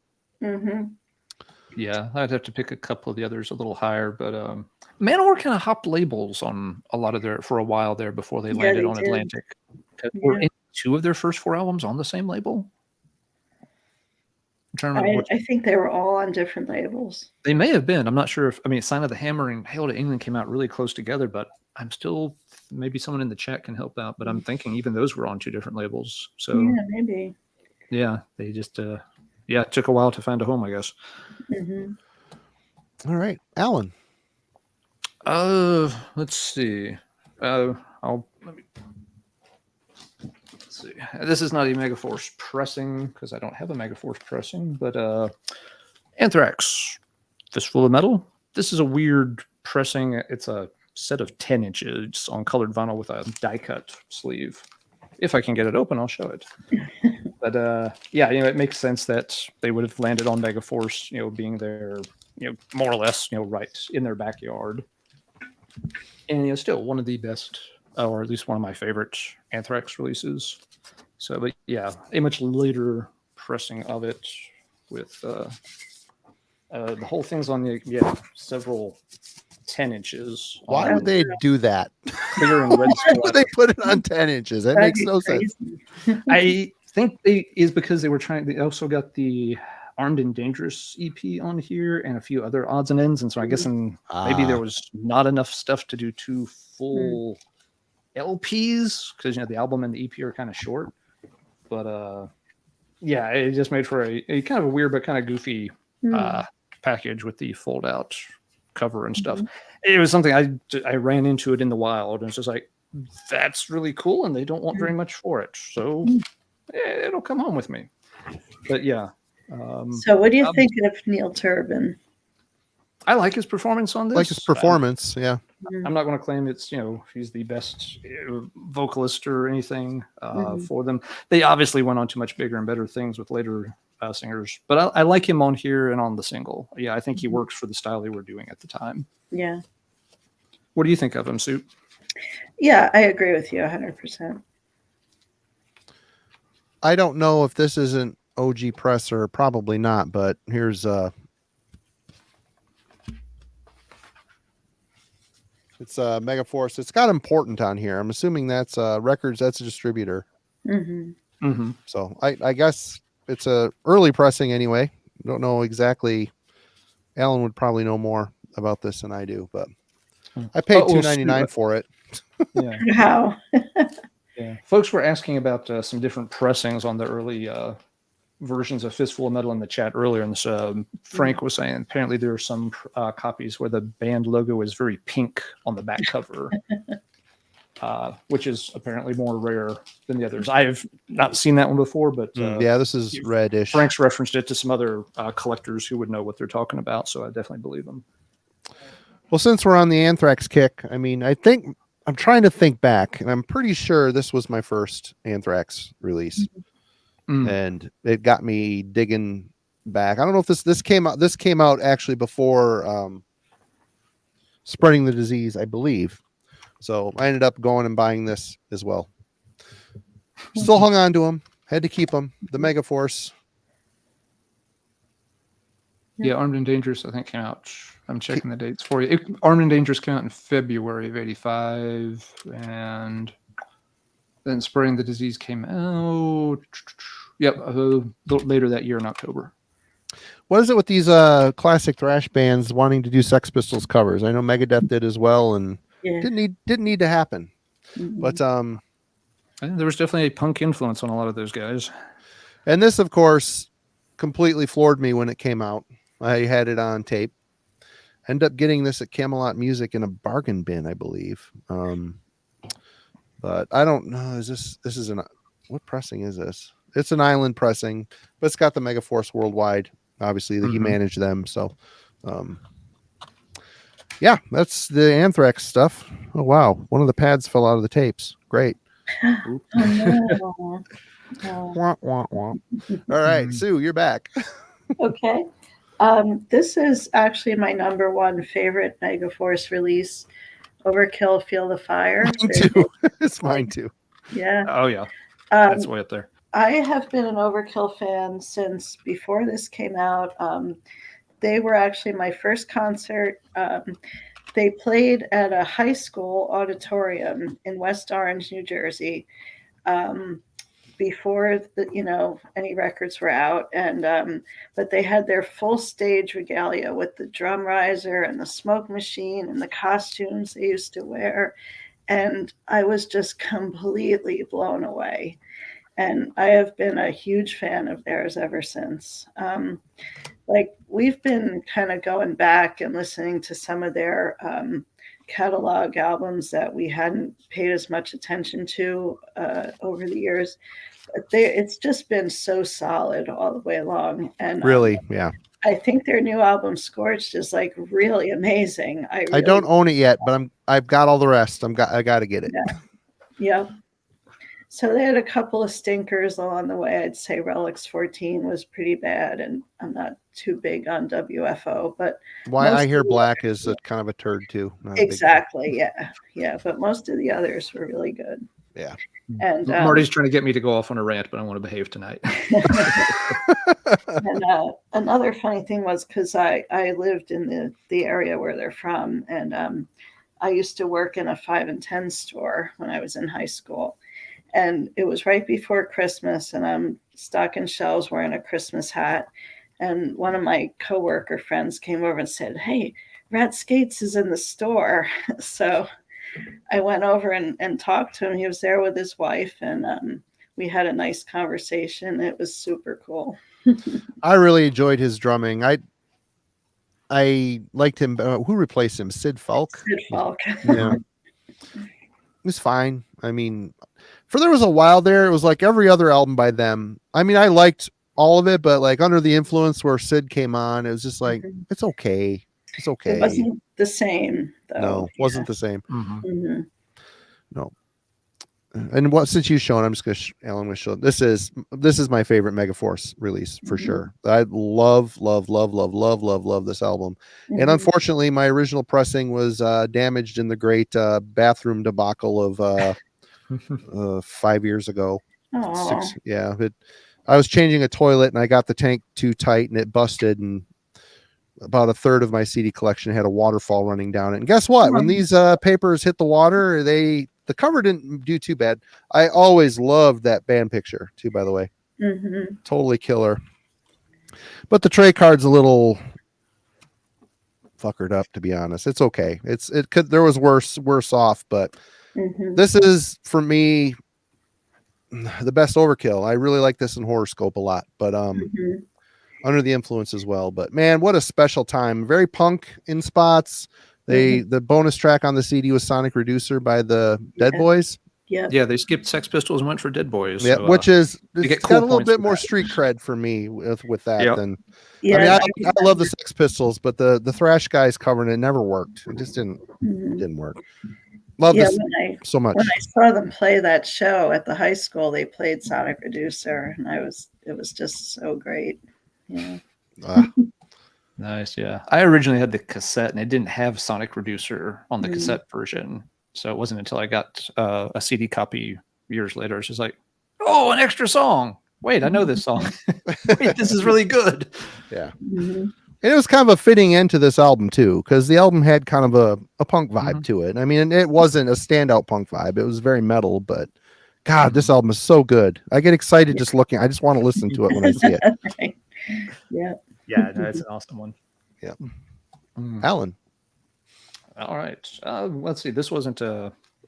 Mm-hmm. Yeah, I'd have to pick a couple of the others a little higher, but Man of War kind of hopped labels on a lot of for a while there before they landed on Atlantic. Were 2 of their first 4 albums on the same label? I'm trying to remember I think they were all on different labels. They may have been. I'm not sure if Sign of the Hammer and Hail to England came out really close together, but I'm still, maybe someone in the chat can help out, but I'm thinking even those were on 2 different labels. So yeah, maybe. Yeah, they just it took a while to find a home, I guess. All right, Alan. Let's see. Let's see. This is not a Megaforce pressing because I don't have a Megaforce pressing, but Anthrax, Fistful of Metal. This is a weird pressing. It's a set of 10 inches on colored vinyl with a die cut sleeve. If I can get it open, I'll show it. But it makes sense that they would have landed on Megaforce, being there, more or less, right in their backyard. And still one of the best, or at least one of my favorite Anthrax releases. So, but yeah, a much later pressing of it with the whole thing's on the several 10 inches. Why would they do that? Clear and red. Why would they put it on 10 inches? That makes no sense. I think is because they were trying. They also got the Armed and Dangerous EP on here and a few other odds and ends, and so I guess maybe there was not enough stuff to do 2 full LPs because the album and the EP are kind of short. But it just made for a kind of a weird but kind of goofy package with the fold out cover and stuff. It was something I ran into it in the wild, and it's just like, that's really cool, and they don't want very much for it, so it'll come home with me. But yeah. So what do you think of Neil Turbin? I like his performance on this. Like his performance, yeah. I'm not going to claim it's he's the best vocalist or anything for them. They obviously went on to much bigger and better things with later singers, but I like him on here and on the single. Yeah, I think he works for the style they were doing at the time. Yeah. What do you think of him, Sue? Yeah, I agree with you 100%. I don't know if this isn't OG presser, probably not, but here's it's Megaforce. It's got Important on here. I'm assuming that's Records. That's a distributor. So I guess it's a early pressing anyway. Don't know exactly. Alan would probably know more about this than I do, but I paid $2.99 for it. Yeah. How? Yeah. Folks were asking about some different pressings on the early versions of Fistful of Metal in the chat earlier. And so Frank was saying apparently there are some copies where the band logo is very pink on the back cover, which is apparently more rare than the others. I've not seen that one before, but this is reddish. Frank's referenced it to some other collectors who would know what they're talking about, so I definitely believe them. Well, since we're on the Anthrax kick, I mean, I think I'm trying to think back, and I'm pretty sure this was my first Anthrax release, and it got me digging back. I don't know if this came out. This came out actually before Spreading the Disease, I believe. So I ended up going and buying this as well. Still hung on to them. Had to keep them. The Megaforce. Yeah, Armed and Dangerous, I think, came out. I'm checking the dates for you. Armed and Dangerous came out in February of '85, and Then Spreading the Disease came out. Yep, a little later that year in October. What is it with these classic thrash bands wanting to do Sex Pistols covers? I know Megadeth did as well, and Yeah. didn't need to happen. Mhm. But I think there was definitely a punk influence on a lot of those guys. and this, of course, completely floored me when it came out. I had it on tape. Ended up getting this at Camelot Music in a bargain bin, I believe. But I don't know. This is what pressing is this? It's an island pressing, but it's got the Megaforce Worldwide. Obviously, he managed them. So, yeah, that's the Anthrax stuff. Oh wow, one of the pads fell out of the tapes. Great. Oh, no. Oh. Wah, wah, wah. All right, Sue, you're back. Okay. This is actually my number one favorite Megaforce release, Overkill Feel the Fire. Mine too. It's mine too. Yeah. Oh, yeah. That's way up there. I have been an Overkill fan since before this came out. They were actually my first concert. They played at a high school auditorium in West Orange, New Jersey, before any records were out. And but they had their full stage regalia with the drum riser and the smoke machine and the costumes they used to wear. And I was just completely blown away. And I have been a huge fan of theirs ever since. We've been kind of going back and listening to some of their catalog albums that we hadn't paid as much attention to over the years. But it's just been so solid all the way along. And Really, yeah. I think their new album Scorched is like really amazing. I don't own it yet, but I've got all the rest. I got to get it. Yeah. So they had a couple of stinkers along the way. I'd say Relics 14 was pretty bad, and I'm not too big on WFO, but Why I Hear Black is a kind of a turd too. Exactly, yeah. But most of the others were really good. Yeah. And Marty's trying to get me to go off on a rant, but I want to behave tonight. And another funny thing was because I lived in the area where they're from, and I used to work in a 5 and 10 store when I was in high school. And it was right before Christmas, and I'm stocking shelves wearing a Christmas hat. And one of my coworker friends came over and said, "Hey, Rat Skates is in the store." So I went over and talked to him. He was there with his wife, and we had a nice conversation. It was super cool. I really enjoyed his drumming. I liked him. Who replaced him? Sid Falk? Sid Falk. Yeah. It was fine. I mean, there was a while there, it was like every other album by them. I mean, I liked all of it, but like Under the Influence where Sid came on, it was just like, it's okay. It's okay. It wasn't the same, though. No, wasn't the same. Mm-hmm. No. And since you've shown, I'm just going to, Alan will show. This is my favorite Megaforce release for sure. I love this album. And unfortunately, my original pressing was damaged in the great bathroom debacle of 5 years ago. I was changing a toilet and I got the tank too tight and it busted, and about a third of my CD collection had a waterfall running down it. And guess what? When these papers hit the water, the cover didn't do too bad. I always loved that band picture too, by the way. Totally killer. But the tray card's a little fuckered up, to be honest. It's okay. There was worse off, but this is, for me, the best Overkill. I really like this in Horoscope a lot, but Under the Influence as well. But man, what a special time. Very punk in spots. The bonus track on the CD was Sonic Reducer by the Dead Boys. Yeah, they skipped Sex Pistols and went for Dead Boys. Yeah, so, which is it's got a little bit more street cred for me with that than. Yeah, I mean, I love the Sex Pistols, but the thrash guys covering it never worked. It just didn't work. Love this so much. When I saw them play that show at the high school, they played Sonic Reducer, and it was just so great. Yeah. Nice, yeah. I originally had the cassette, and it didn't have Sonic Reducer on the cassette version. So it wasn't until I got a CD copy years later. It's just like, oh, an extra song. Wait, I know this song. Wait, this is really good. Yeah. And it was kind of a fitting end to this album too, because the album had kind of a punk vibe to it. I mean, it wasn't a standout punk vibe. It was very metal, but God, this album is so good. I get excited just looking. I just want to listen to it when I see it. Right. Yeah. Yeah, that's an awesome one. Yeah. Mm. Alan. All right. Let's see. This wasn't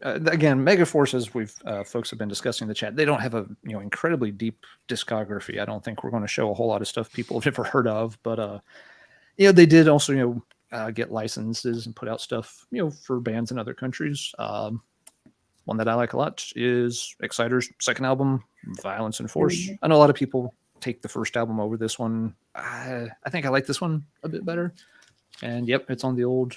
again, Megaforce, as we've folks have been discussing in the chat, they don't have a incredibly deep discography. I don't think we're going to show a whole lot of stuff people have never heard of, but they did also get licenses and put out stuff for bands in other countries. One that I like a lot is Exciter's second album, Violence and Force. Mm-hmm. I know a lot of people take the first album over this one. I think I like this one a bit better. And yep, it's on the old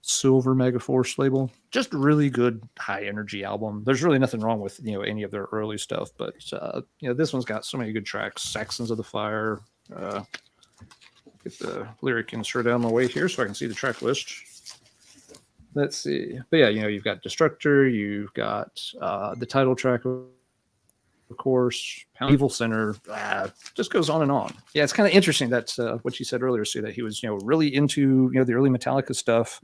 Silver Megaforce label. Just a really good high energy album. There's really nothing wrong with any of their early stuff, but this one's got so many good tracks. Saxons of the Fire. Get the lyric insert out of my way here so I can see the track list. Let's see. But yeah, you've got Destructor, you've got the title track, of course, Evil Center, just goes on and on. Yeah, it's kind of interesting that what you said earlier, Sue, that he was really into the early Metallica stuff,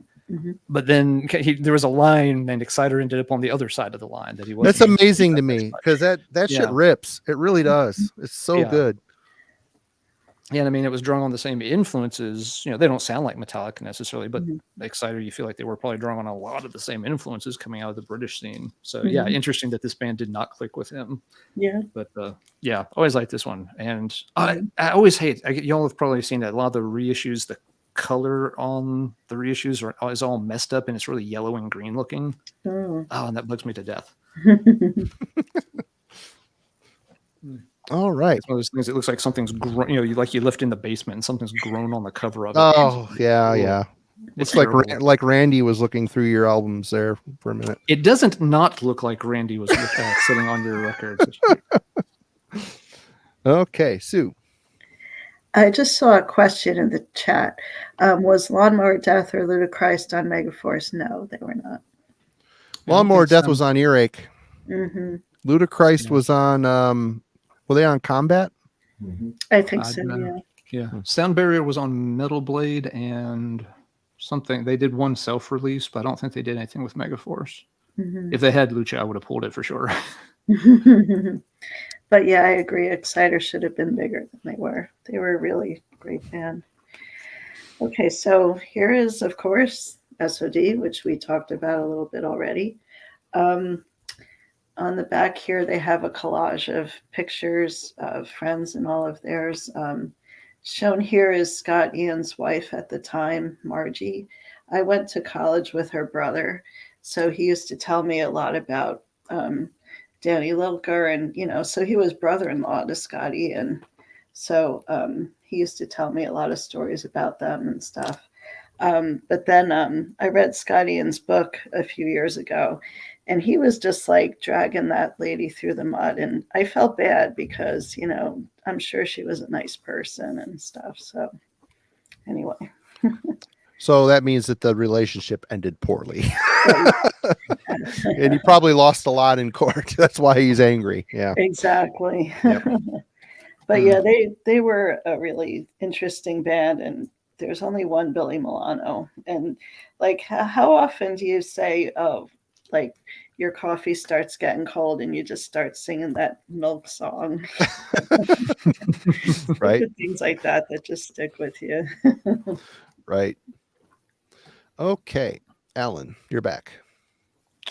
but then there was a line, and Exciter ended up on the other side of the line that he wasn't. That's amazing to me because that shit rips. It really does. It's so good. Yeah, and I mean, it was drawn on the same influences. They don't sound like Metallica necessarily, but Exciter, you feel like they were probably drawing on a lot of the same influences coming out of the British scene. So yeah, interesting that this band did not click with him. Yeah, but yeah, always liked this one, and I always hate. Y'all have probably seen that a lot of the reissues, the color on the reissues is all messed up, and it's really yellow and green looking. Oh, and that bugs me to death. All right. It's one of those things. It looks like something's grown. You lift in the basement and something's grown on the cover of it. Oh yeah. It's like Randy was looking through your albums there for a minute. It doesn't not look like Randy was sitting on your records. Okay, Sue. I just saw a question in the chat. Was Lawnmower Death or Ludachrist on Megaforce? No, they were not. Lawnmower Death was on Earache. Mm-hmm. Ludachrist was on. Were they on Combat? I think so. Yeah. Sound Barrier was on Metal Blade and something. They did one self-release, but I don't think they did anything with Megaforce. If they had Lucha, I would have pulled it for sure. But yeah, I agree. Exciter should have been bigger than they were. They were a really great band. Okay, so here is, of course, SOD, which we talked about a little bit already. On the back here, they have a collage of pictures of friends and all of theirs. Shown here is Scott Ian's wife at the time, Margie. I went to college with her brother, so he used to tell me a lot about Danny Lilker, and so he was brother-in-law to Scott Ian. So he used to tell me a lot of stories about them and stuff. But then I read Scott Ian's book a few years ago, and he was just like dragging that lady through the mud. And I felt bad because, I'm sure she was a nice person and stuff. So anyway. So that means that the relationship ended poorly. And he probably lost a lot in court. That's why he's angry. Yeah. Exactly. Yep. But yeah, they were a really interesting band, and there's only one Billy Milano. And like, how often do you say, oh, like your coffee starts getting cold and you just start singing that milk song? Right. Things like that just stick with you. Right. Okay. Alan, you're back.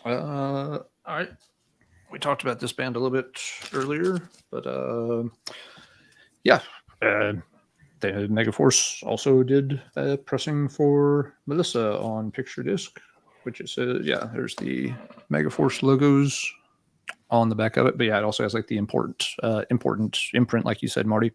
All right. We talked about this band a little bit earlier, but yeah. The Megaforce also did pressing for Melissa on picture disc, which it says, there's the Megaforce logos on the back of it. But yeah, it also has like the important imprint, like you said, Marty.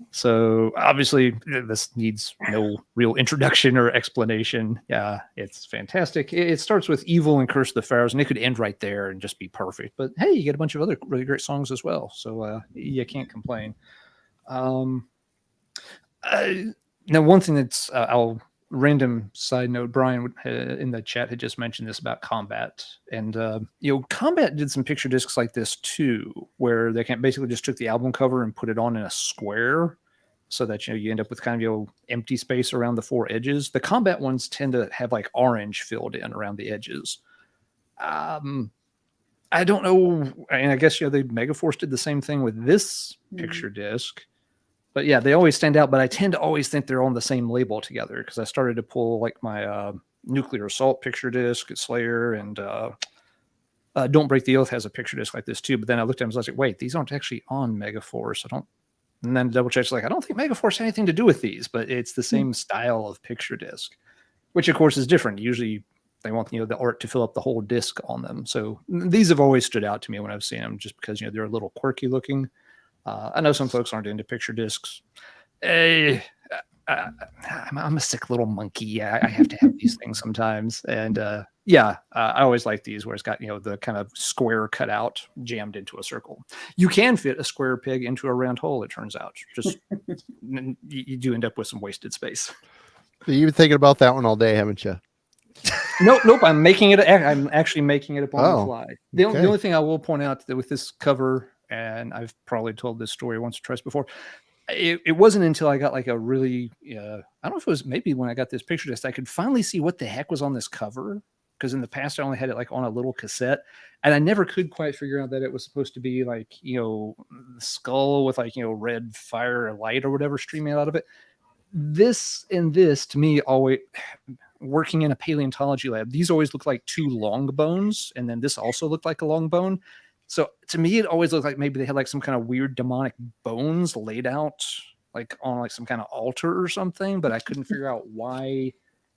So obviously this needs no real introduction or explanation. Yeah, it's fantastic. It starts with Evil and Curse of the Pharaohs, and it could end right there and just be perfect. But hey, you get a bunch of other really great songs as well. So you can't complain. Now, one thing that's I'll random side note, Brian in the chat had just mentioned this about Combat, and Combat did some picture discs like this too, where they basically just took the album cover and put it on in a square, so that you end up with kind of empty space around the four edges. The Combat ones tend to have like orange filled in around the edges. I don't know. And I guess, the Megaforce did the same thing with this Mhm. picture disc. But yeah, they always stand out. But I tend to always think they're on the same label together because I started to pull like my Nuclear Assault picture disc at Slayer, and Don't Break the Oath has a picture disc like this too. But then I looked at them and I was like, wait, these aren't actually on Megaforce. I don't. And then double checked, like, I don't think Megaforce had anything to do with these, but it's the same style of picture disc, which of course is different. Usually they want the art to fill up the whole disc on them. So these have always stood out to me when I've seen them, just because they're a little quirky looking. I know some folks aren't into picture discs. I'm a sick little monkey. I have to have these things sometimes. And I always like these where it's got, the kind of square cut out jammed into a circle. You can fit a square peg into a round hole, it turns out. Just you do end up with some wasted space. You've been thinking about that one all day, haven't you? Nope. I'm actually making it up on the fly. The only thing I will point out that with this cover, and I've probably told this story once or twice before, it wasn't until I got like a really, I don't know if it was maybe when I got this picture disc, I could finally see what the heck was on this cover. Because in the past, I only had it like on a little cassette, and I never could quite figure out that it was supposed to be like, the skull with like, red fire or light or whatever streaming out of it. This to me, always working in a paleontology lab, these always look like two long bones, and then this also looked like a long bone. So to me, it always looked like maybe they had like some kind of weird demonic bones laid out like on like some kind of altar or something, but I couldn't figure out why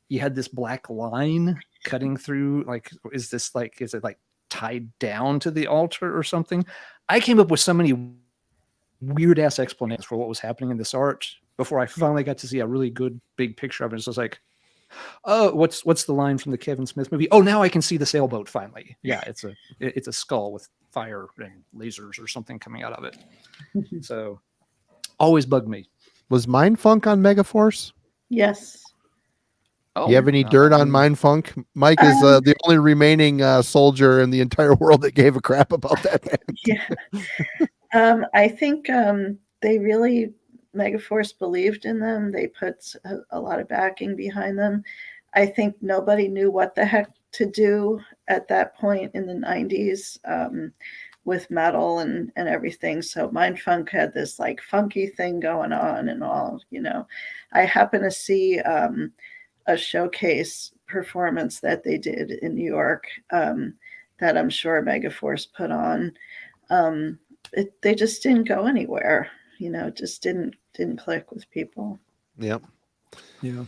you had this black line cutting through. Like, is it like tied down to the altar or something? I came up with so many weird ass explanations for what was happening in this art before I finally got to see a really good big picture of it. So it's like, oh, what's the line from the Kevin Smith movie? Oh, now I can see the sailboat finally. Yeah, it's a skull with fire and lasers or something coming out of it. So always bugged me. Was Mindfunk on Megaforce? Yes. Do you have any dirt on Mindfunk? Mike is the only remaining soldier in the entire world that gave a crap about that band. Yeah. I think they really, Megaforce believed in them. They put a lot of backing behind them. I think nobody knew what the heck to do at that point in the 90s with metal and everything. So Mindfunk had this like funky thing going on and all, I happened to see a showcase performance that they did in New York that I'm sure Megaforce put on. They just didn't go anywhere, just didn't click with people. Yep. Yeah.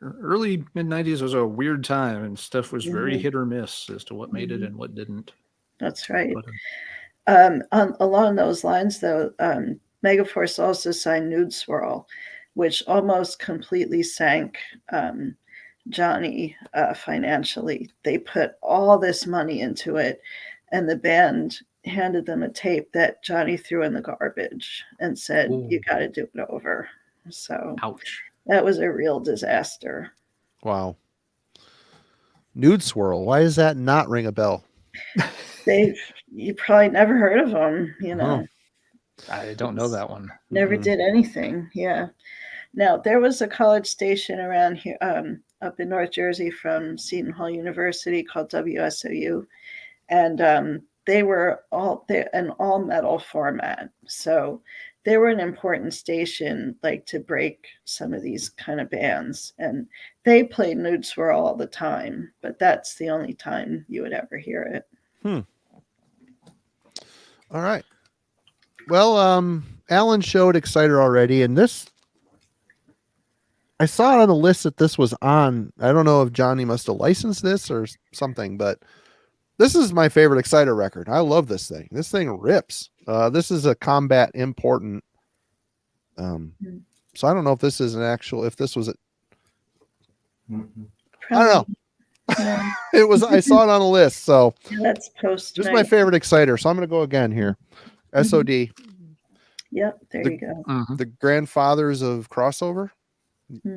Early mid-90s was a weird time, and stuff was very hit or miss as to what made it and what didn't. That's right. But, along those lines, though, Megaforce also signed Nude Swirl, which almost completely sank Johnny financially. They put all this money into it, and the band handed them a tape that Johnny threw in the garbage and said, "You got to do it over." So, ouch. That was a real disaster. Wow. Nude Swirl. Why does that not ring a bell? You probably never heard of them, I don't know that one. Never did anything. Yeah. Now, there was a college station around here, up in North Jersey from Seton Hall University called WSOU. And they were an all metal format. So they were an important station, like to break some of these kind of bands. And they played Nude Swirl all the time, but that's the only time you would ever hear it. All right. Well, Alan showed Exciter already, and this, I saw it on the list that this was on. I don't know if Johnny must have licensed this or something, but this is my favorite Exciter record. I love this thing. This thing rips. This is a Combat important. So I don't know if this is if this was I don't know. No. It was. I saw it on a list, so that's post. This is my favorite Exciter, so I'm going to go again here. SOD. Yep, there you go. The grandfathers of crossover.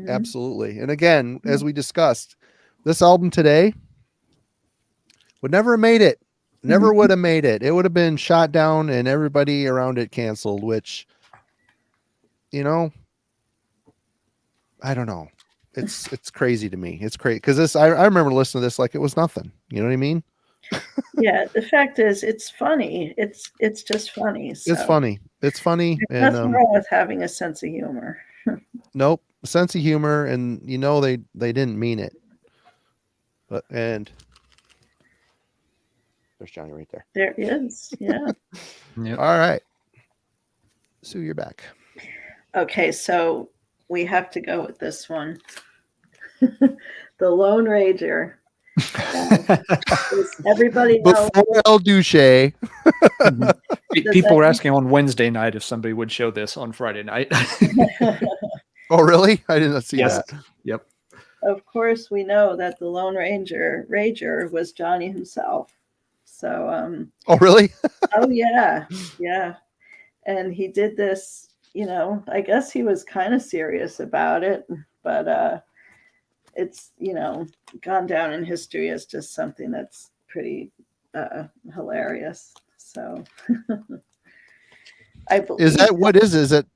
Absolutely. And again, as we discussed, this album today would never have made it. Never would have made it. It would have been shot down and everybody around it canceled, which, I don't know. It's crazy to me. It's crazy because I remember listening to this like it was nothing. You know what I mean? Yeah, the fact is, it's funny. It's just funny. So It's funny. It's funny, there's and nothing wrong with having a sense of humor. nope, sense of humor, and they didn't mean it. But and there's Johnny right there. There is, yeah. Yep. All right, Sue, you're back. Okay, so we have to go with this one. The Lone Ranger. Everybody knows. Before El Duce. People were asking on Wednesday night if somebody would show this on Friday night. Oh, really? I didn't see that. Yep. Of course, we know that the Lone Ranger was Johnny himself. So, Oh, really? oh yeah, yeah. And he did this, I guess he was kind of serious about it, but it's, gone down in history as just something that's pretty hilarious. So I believe Is that what is it?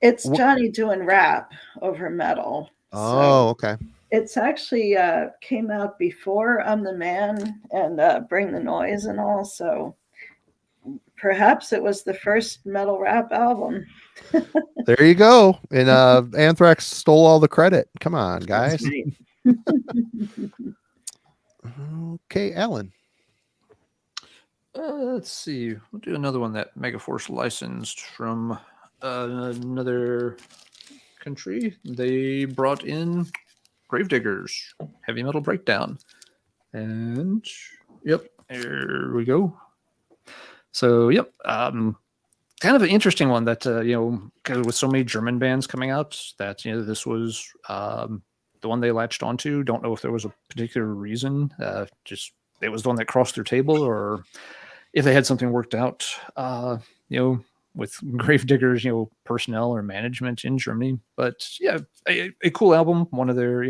it's Johnny doing rap over metal. Oh, okay. It's actually came out before I'm the Man and Bring the Noise and all. So perhaps it was the first metal rap album. There you go. And Anthrax stole all the credit. Come on, guys. Okay, Alan. Let's see. We'll do another one that Megaforce licensed from another country. They brought in Gravediggers, Heavy Metal Breakdown. And, yep, here we go. So, yep, kind of an interesting one that, because with so many German bands coming out, that, this was the one they latched onto. Don't know if there was a particular reason. Just it was the one that crossed their table, or if they had something worked out, with Gravediggers, personnel or management in Germany. But yeah, a cool album. One of their,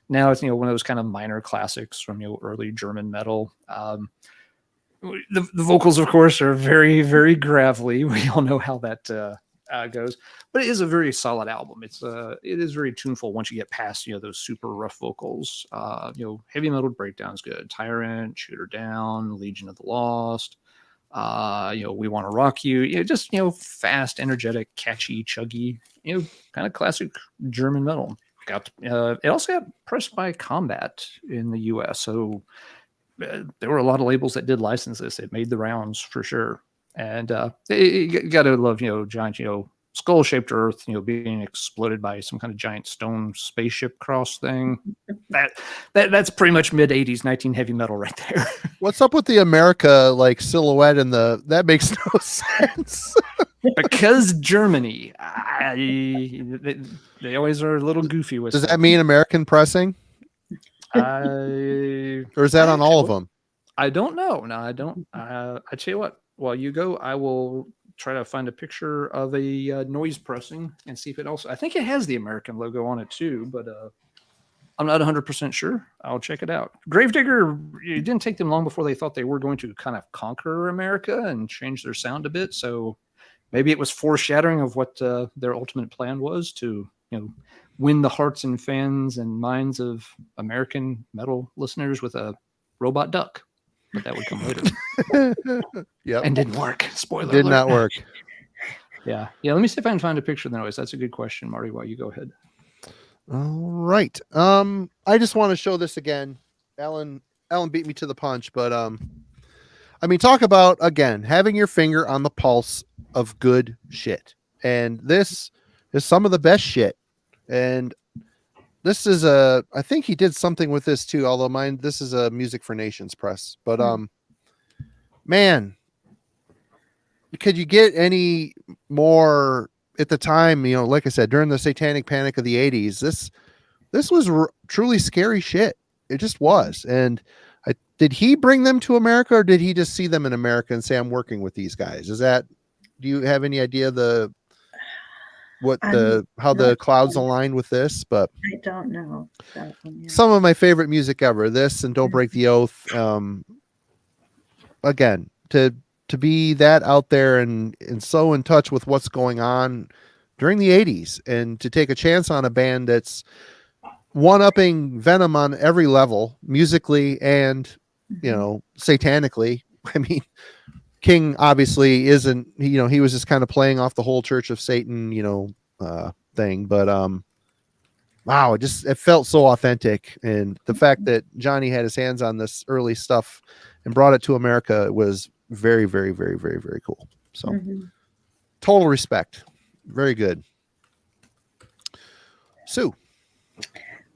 now it's, one of those kind of minor classics from, early German metal. The vocals, of course, are very, very gravelly. We all know how that goes, but it is a very solid album. It is very tuneful once you get past, those super rough vocals. Heavy Metal Breakdown's good. Tyrant, Shoot Her Down, Legion of the Lost. We Want to Rock You. Just fast, energetic, catchy, chuggy. Kind of classic German metal. It also got pressed by Combat in the U.S. So there were a lot of labels that did license this. It made the rounds for sure. And you got to love, giant, skull-shaped Earth, being exploded by some kind of giant stone spaceship cross thing. That's pretty much mid '80s 19 heavy metal right there. What's up with the America silhouette and that makes no sense. Because Germany, they always are a little goofy with. Does that mean American pressing? Or is that on all of them? I don't know. No, I don't. I tell you what. While you go, I will try to find a picture of a noise pressing and see if it also. I think it has the American logo on it too, but I'm not 100% sure. I'll check it out. Gravedigger. It didn't take them long before they thought they were going to kind of conquer America and change their sound a bit. So maybe it was foreshadowing of what their ultimate plan was to, win the hearts and fans and minds of American metal listeners with a robot duck. But that would come later. Yep. And didn't work. Spoiler Did alert. not work. Yeah. Let me see if I can find a picture of the noise. That's a good question, Marty. While you go ahead. All right. I just want to show this again. Alan beat me to the punch, but talk about again having your finger on the pulse of good shit. And this is some of the best shit. And this is I think he did something with this too, although this is a Music for Nations press. But man, could you get any more at the time, like I said, during the satanic panic of the 80s, this was truly scary shit. It just was. And did he bring them to America, or did he just see them in America and say, I'm working with these guys? Do you have any idea how the clouds align with this? But I don't know that one yet. Some of my favorite music ever, this and Don't Break the Oath. Again, to be that out there and so in touch with what's going on during the 80s, and to take a chance on a band that's one-upping Venom on every level, musically and you know, satanically. I mean, King obviously isn't, you know, he was just kind of playing off the whole Church of Satan, you know, thing. But wow, it felt so authentic. And the fact that Johnny had his hands on this early stuff and brought it to America was very, very, very, very, very cool. So total respect. Very good. Sue.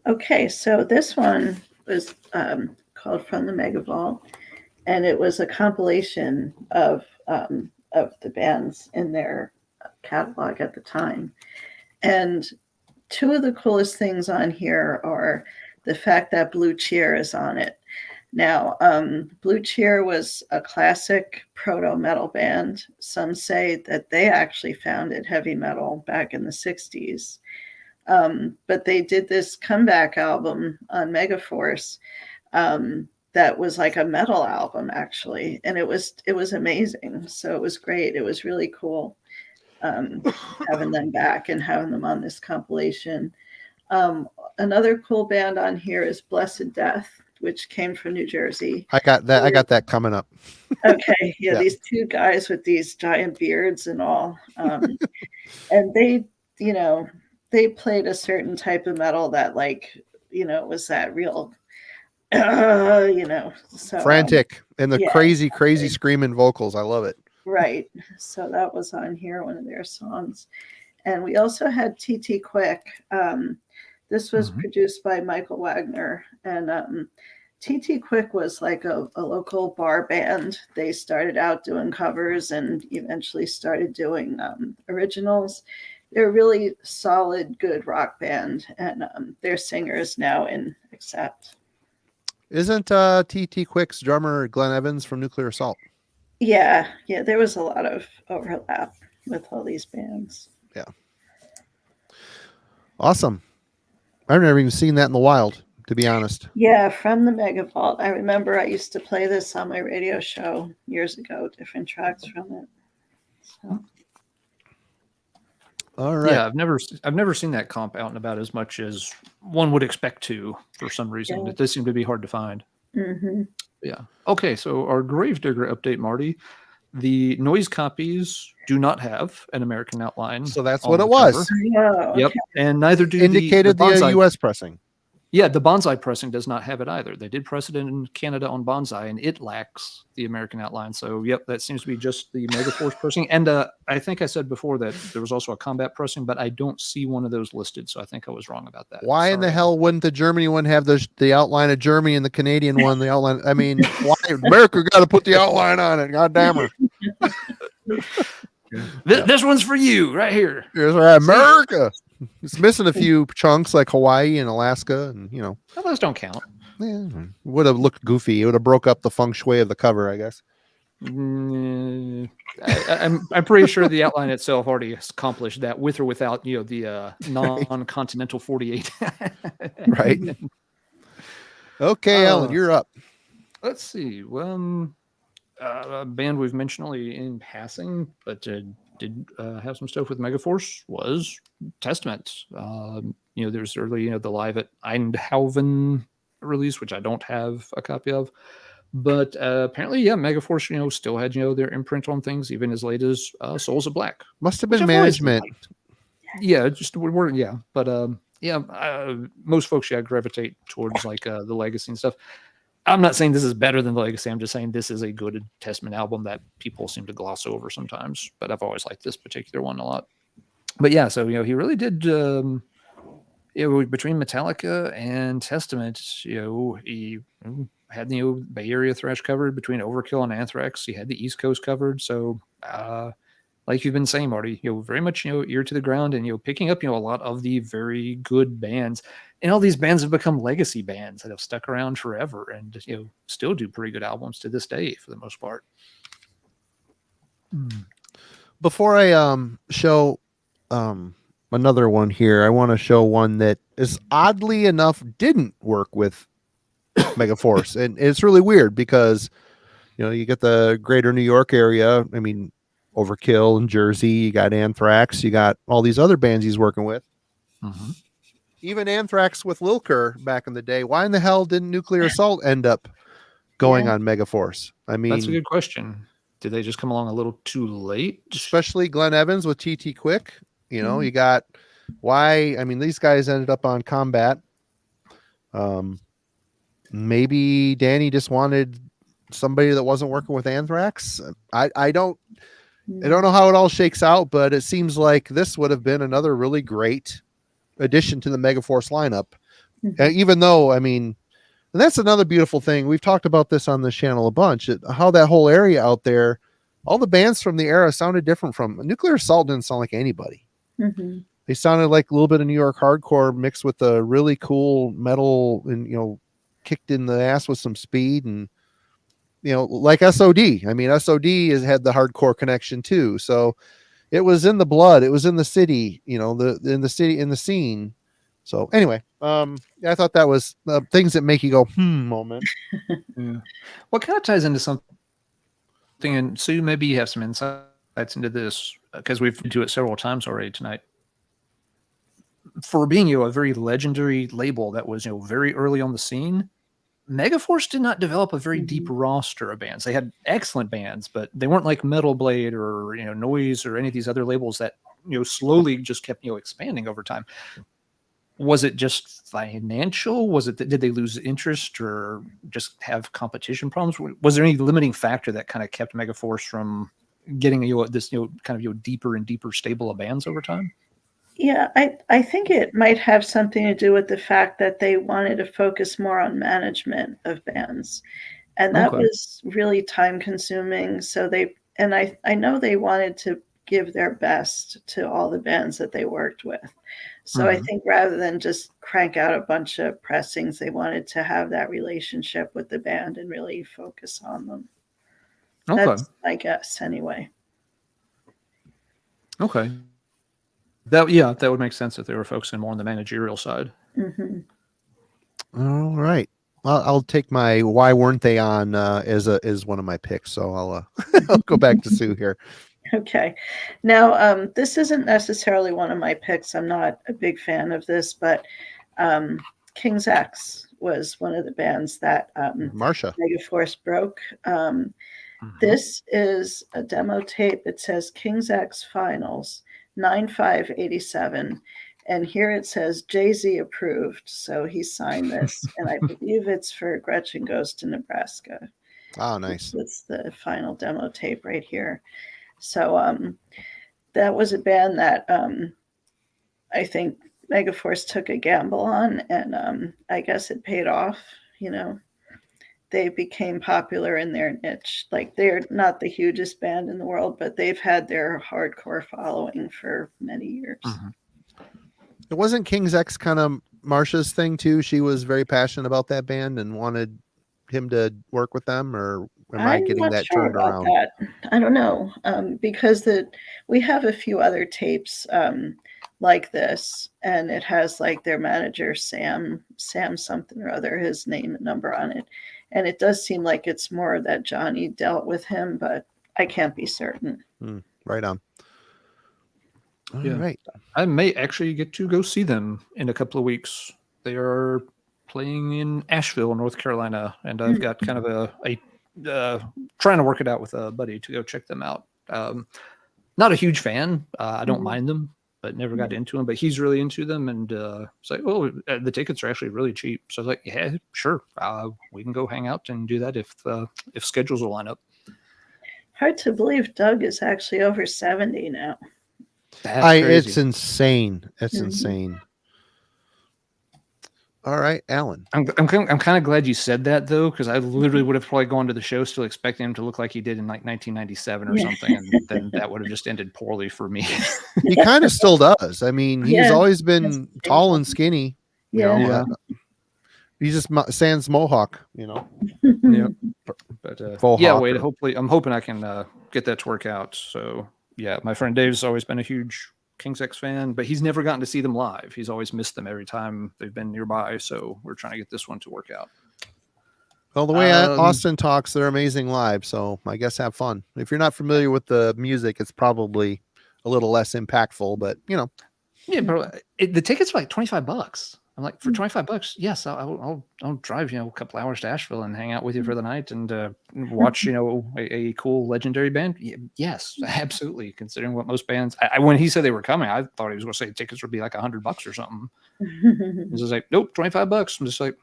Okay, so this one was called From the Mega Vault, and it was a compilation of the bands in their catalog at the time. And two of the coolest things on here are the fact that Blue Cheer is on it. Now, Blue Cheer was a classic proto-metal band. Some say that they actually founded heavy metal back in the 60s. But they did this comeback album on Megaforce that was like a metal album, actually. And it was amazing. So it was great. It was really cool having them back and having them on this compilation. Another cool band on here is Blessed Death, which came from New Jersey. I got that coming up. Okay. Yeah. These two guys with these giant beards and all. And they, you know, they played a certain type of metal that, like, you know, was that real, you know, so frantic and the crazy screaming vocals. I love it. Right. So that was on here, one of their songs. And we also had TT Quick. This was produced by Michael Wagner. And TT Quick was like a local bar band. They started out doing covers and eventually started doing originals. They're a really solid, good rock band, and their singer is now in Accept. Isn't TT Quick's drummer Glenn Evans from Nuclear Assault? Yeah, there was a lot of overlap with all these bands. Yeah. Awesome. I've never even seen that in the wild, to be honest. Yeah, From the Mega Vault. I remember I used to play this on my radio show years ago, different tracks from it. So. All right. Yeah, I've never seen that comp out and about as much as one would expect to for some reason. It does seem to be hard to find. Yeah. Okay, so our Gravedigger update, Marty. The noise copies do not have an American outline. So that's what it was. Oh, yep. okay. And neither do indicated the U.S. pressing. Yeah, the Bonsai pressing does not have it either. They did press it in Canada on Bonsai, and it lacks the American outline. So, yep, that seems to be just the Megaforce pressing. And I think I said before that there was also a combat pressing, but I don't see one of those listed, so I think I was wrong about that. Why in the hell wouldn't the Germany one have the outline of Germany and the Canadian one the outline? I mean, why America got to put the outline on it? God damn her. This one's for you right here. Here's right, America. It's missing a few chunks like Hawaii and Alaska, and you know, well, those don't count. Yeah, would have looked goofy. It would have broke up the feng shui of the cover, I guess. I'm pretty sure the outline itself already accomplished that, with or without the non-continental 48. Right. Okay, Alan, you're up. Let's see. Well, a band we've mentioned only in passing, but did have some stuff with Megaforce was Testament. There's early, the live at Eindhoven release, which I don't have a copy of, but apparently, Megaforce, still had, their imprint on things even as late as Souls of Black. Must have been management. Yeah, just we're but most folks gravitate towards like the Legacy and stuff. I'm not saying this is better than the Legacy. I'm just saying this is a good Testament album that people seem to gloss over sometimes. But I've always liked this particular one a lot. But yeah, so he really did. Between Metallica and Testament, he had the Bay Area thrash covered. Between Overkill and Anthrax, he had the East Coast covered. So, like you've been saying, Marty, very much ear to the ground and picking up a lot of the very good bands. And all these bands have become legacy bands that have stuck around forever and still do pretty good albums to this day for the most part. Before I show another one here, I want to show one that is oddly enough didn't work with Megaforce. And it's really weird because you get the greater New York area. I mean, Overkill and Jersey, you got Anthrax, you got all these other bands he's working with. Mm-hmm. Even Anthrax with Lilker back in the day. Why in the hell didn't Nuclear Assault end up going Yeah. on Megaforce. I That's a mean, good question. Did they just come along a little too late? especially Glenn Evans with TT Quick. You know, Mhm. you got why. I mean, these guys ended up on Combat. Maybe Danny just wanted somebody that wasn't working with Anthrax. I don't know how it all shakes out, but it seems like this would have been another really great addition to the Megaforce lineup. Mhm. Even though, I mean, and that's another beautiful thing. We've talked about this on this channel a bunch. How that whole area out there, all the bands from the era sounded different. From Nuclear Assault didn't sound like anybody. Mhm. They sounded like a little bit of New York hardcore mixed with a really cool metal, and kicked in the ass with some speed, and like SOD. I mean, SOD has had the hardcore connection too. So it was in the blood. It was in the city. In the scene. So anyway, I thought that was things that make you go moment. Yeah. What kind of ties into something? And Sue, maybe you have some insights into this because we've been to it several times already tonight. For being a very legendary label that was very early on the scene, Megaforce did not develop a very deep roster of bands. They had excellent bands, but they weren't like Metal Blade or Noise or any of these other labels that slowly just kept expanding over time. Was it just financial? Was it did they lose interest or just have competition problems? Was there any limiting factor that kind of kept Megaforce from getting this kind of deeper and deeper stable of bands over time? Yeah, I think it might have something to do with the fact that they wanted to focus more on management of bands. And that Okay. was really time consuming. So I know they wanted to give their best to all the bands that they worked with. So I think rather than just crank out a bunch of pressings, they wanted to have that relationship with the band and really focus on them. Okay. That's my guess anyway. Okay. That would make sense if they were focusing more on the managerial side. Hmm. All right. Well, I'll take my why weren't they on as one of my picks. So I'll I'll go back to Sue here. Okay. Now, this isn't necessarily one of my picks. I'm not a big fan of this, but King's X was one of the bands that Marsha. Megaforce broke. This is a demo tape. It says King's X Finals 9/5/87. And here it says Jay-Z approved. So he signed this. And I believe it's for Gretchen Goes to Nebraska. Oh, nice. It's the final demo tape right here. So that was a band that I think Megaforce took a gamble on, and I guess it paid off. They became popular in their niche. Like, they're not the hugest band in the world, but they've had their hardcore following for many years. It wasn't King's X kind of Marsha's thing too. She was very passionate about that band and wanted him to work with them, or am I getting that sure turned about around? that. I don't know, because we have a few other tapes like this, and it has like their manager Sam something or other, his name and number on it, and it does seem like it's more that Johnny dealt with him, but I can't be certain. Right on. All right. I may actually get to go see them in a couple of weeks. They are playing in Asheville, North Carolina, and I've got kind of a trying to work it out with a buddy to go check them out. Not a huge fan. I don't mind them, but never got into them. But he's really into them, and it's like, oh, the tickets are actually really cheap. So I was like, yeah, sure, we can go hang out and do that if schedules will line up. Hard to believe Doug is actually over 70 now. It's insane. It's Mhm. insane. All right, Alan. I'm kind of glad you said that though, because I literally would have probably gone to the show still expecting him to look like he did in like 1997 or something, and then that would have just ended poorly for me. He kind of still does. I mean, he's always been tall and skinny. Yeah. He's just sans mohawk. Yeah. But Faux yeah, hawk wait. or- Hopefully, I'm hoping I can get that to work out. So yeah, my friend Dave's always been a huge King's X fan, but he's never gotten to see them live. He's always missed them every time they've been nearby. So we're trying to get this one to work out. Well, the way Austin talks, they're amazing live. So I guess have fun. If you're not familiar with the music, it's probably a little less impactful, but Yeah, bro. The tickets are like $25. I'm like, for $25, yes, I'll drive, a couple hours to Asheville and hang out with you for the night and watch, a cool legendary band. Yes, absolutely. Considering what most bands, when he said they were coming, I thought he was going to say tickets would be like $100 or something. He's just like, nope, $25. I'm just like,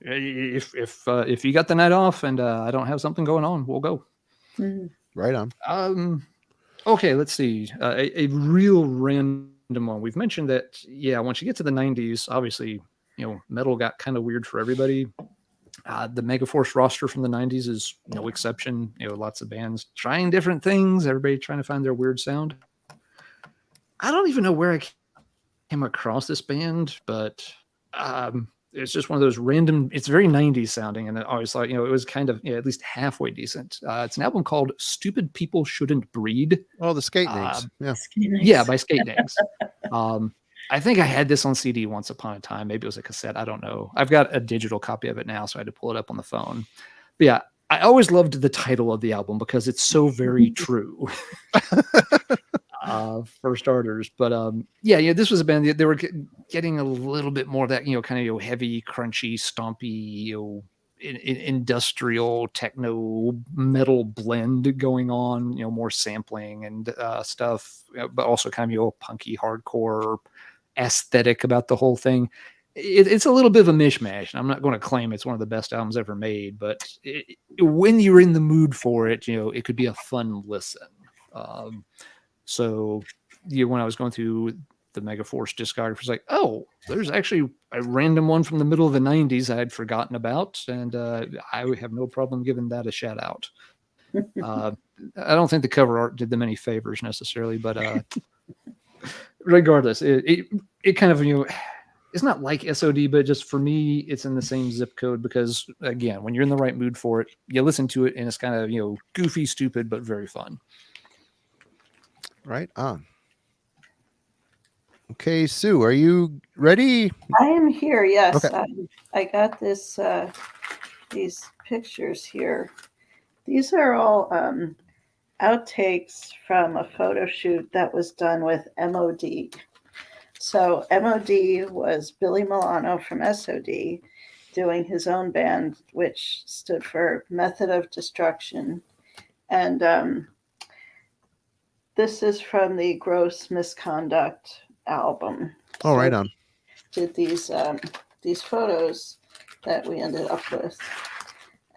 if you got the night off and I don't have something going on, we'll go. Right on. Okay, let's see. A real random one. We've mentioned that, once you get to the 90s, obviously, metal got kind of weird for everybody. The Megaforce roster from the 90s is no exception. Lots of bands trying different things, everybody trying to find their weird sound. I don't even know where I came across this band, but it's just one of those random, it's very 90s sounding, and I always thought, it was kind of at least halfway decent. It's an album called Stupid People Shouldn't Breed. Oh, the Skate Names. Yeah, by Skate Names. I think I had this on CD once upon a time. Maybe it was a cassette. I don't know. I've got a digital copy of it now, so I had to pull it up on the phone. But yeah, I always loved the title of the album because it's so very true. For starters, but this was a band that they were getting a little bit more of that, kind of heavy, crunchy, stompy, industrial techno metal blend going on, more sampling and stuff, but also kind of punky hardcore aesthetic about the whole thing. It's a little bit of a mishmash, and I'm not going to claim it's one of the best albums ever made, but when you're in the mood for it, it could be a fun listen. So when I was going through the Megaforce discography, it's like, oh, there's actually a random one from the middle of the 90s I had forgotten about, and I would have no problem giving that a shout out. I don't think the cover art did them any favors necessarily, but regardless, it kind of, it's not like SOD, but just for me, it's in the same zip code because, again, when you're in the right mood for it, you listen to it, and it's kind of, goofy, stupid, but very fun. Right on. Okay, Sue, are you ready? I am here. Yes, okay. I got this. These pictures here. These are all outtakes from a photo shoot that was done with MOD. So MOD was Billy Milano from SOD doing his own band, which stood for Method of Destruction, and this is from the Gross Misconduct album. Oh, right on. Did these photos that we ended up with.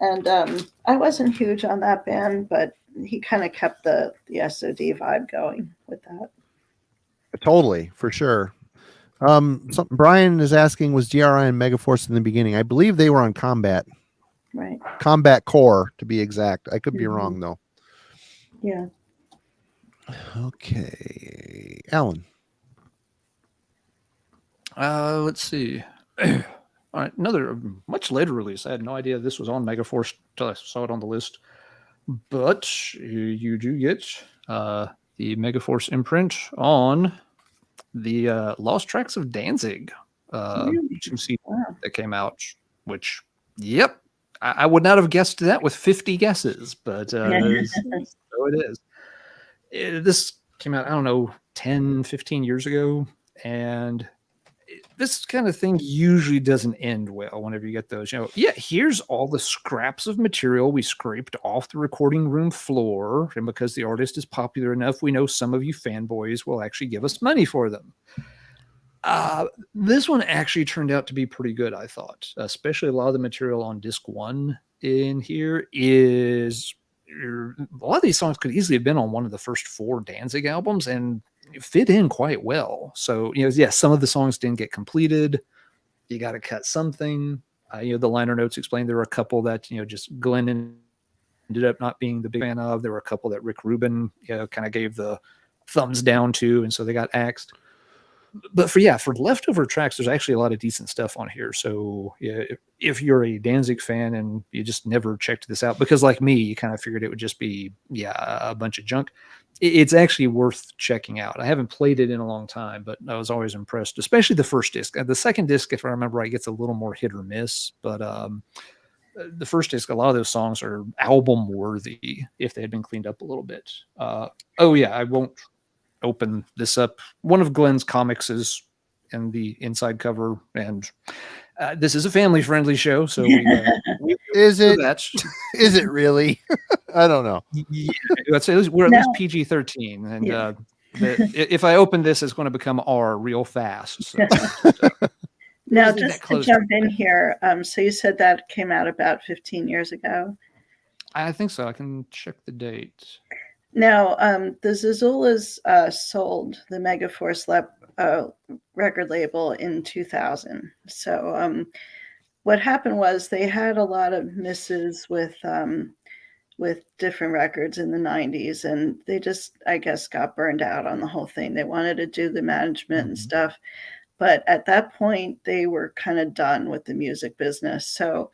And I wasn't huge on that band, but he kind of kept the SOD vibe going with that. Totally, for sure. Something Brian is asking, was DRI and Megaforce in the beginning? I believe they were on Combat. Right. Combat Core, to be exact. I could be wrong, though. Yeah. Okay. Alan. Let's see. All right, another much later release. I had no idea this was on Megaforce until I saw it on the list. But you do get the Megaforce imprint on the Lost Tracks of Danzig 2 CD that came out, which, yep, I would not have guessed that with 50 guesses, but so it is. This came out, I don't know, 10, 15 years ago, and this kind of thing usually doesn't end well whenever you get those. Here's all the scraps of material we scraped off the recording room floor, and because the artist is popular enough, we know some of you fanboys will actually give us money for them. This one actually turned out to be pretty good, I thought. Especially a lot of the material on disc 1 in here is... A lot of these songs could easily have been on one of the first 4 Danzig albums and fit in quite well. So, some of the songs didn't get completed. You got to cut something. The liner notes explained there were a couple that, just Glenn ended up not being the big fan of. There were a couple that Rick Rubin, kind of gave the thumbs down to, and so they got axed. But for leftover tracks, there's actually a lot of decent stuff on here. So if you're a Danzig fan and you just never checked this out, because like me, you kind of figured it would just be, a bunch of junk, it's actually worth checking out. I haven't played it in a long time, but I was always impressed, especially the first disc. The second disc, if I remember right, gets a little more hit or miss, but the first disc, a lot of those songs are album worthy if they had been cleaned up a little bit. I won't open this up. One of Glenn's comics is and the inside cover. And this is a family-friendly show, so we Is it? that. Is it really? I don't know. Yeah, I'd say we're at No. least PG-13, and Yeah. if I open this, it's going to become R real fast. So, Now, Isn't that just to close jump to in that? here, so you said that came out about 15 years ago. I think so. I can check the date. Now, the Zazulas sold the Megaforce record label in 2000. So what happened was they had a lot of misses with different records in the 90s, and they just, I guess, got burned out on the whole thing. They wanted to do the management and stuff. But at that point, they were kind of done with the music business. So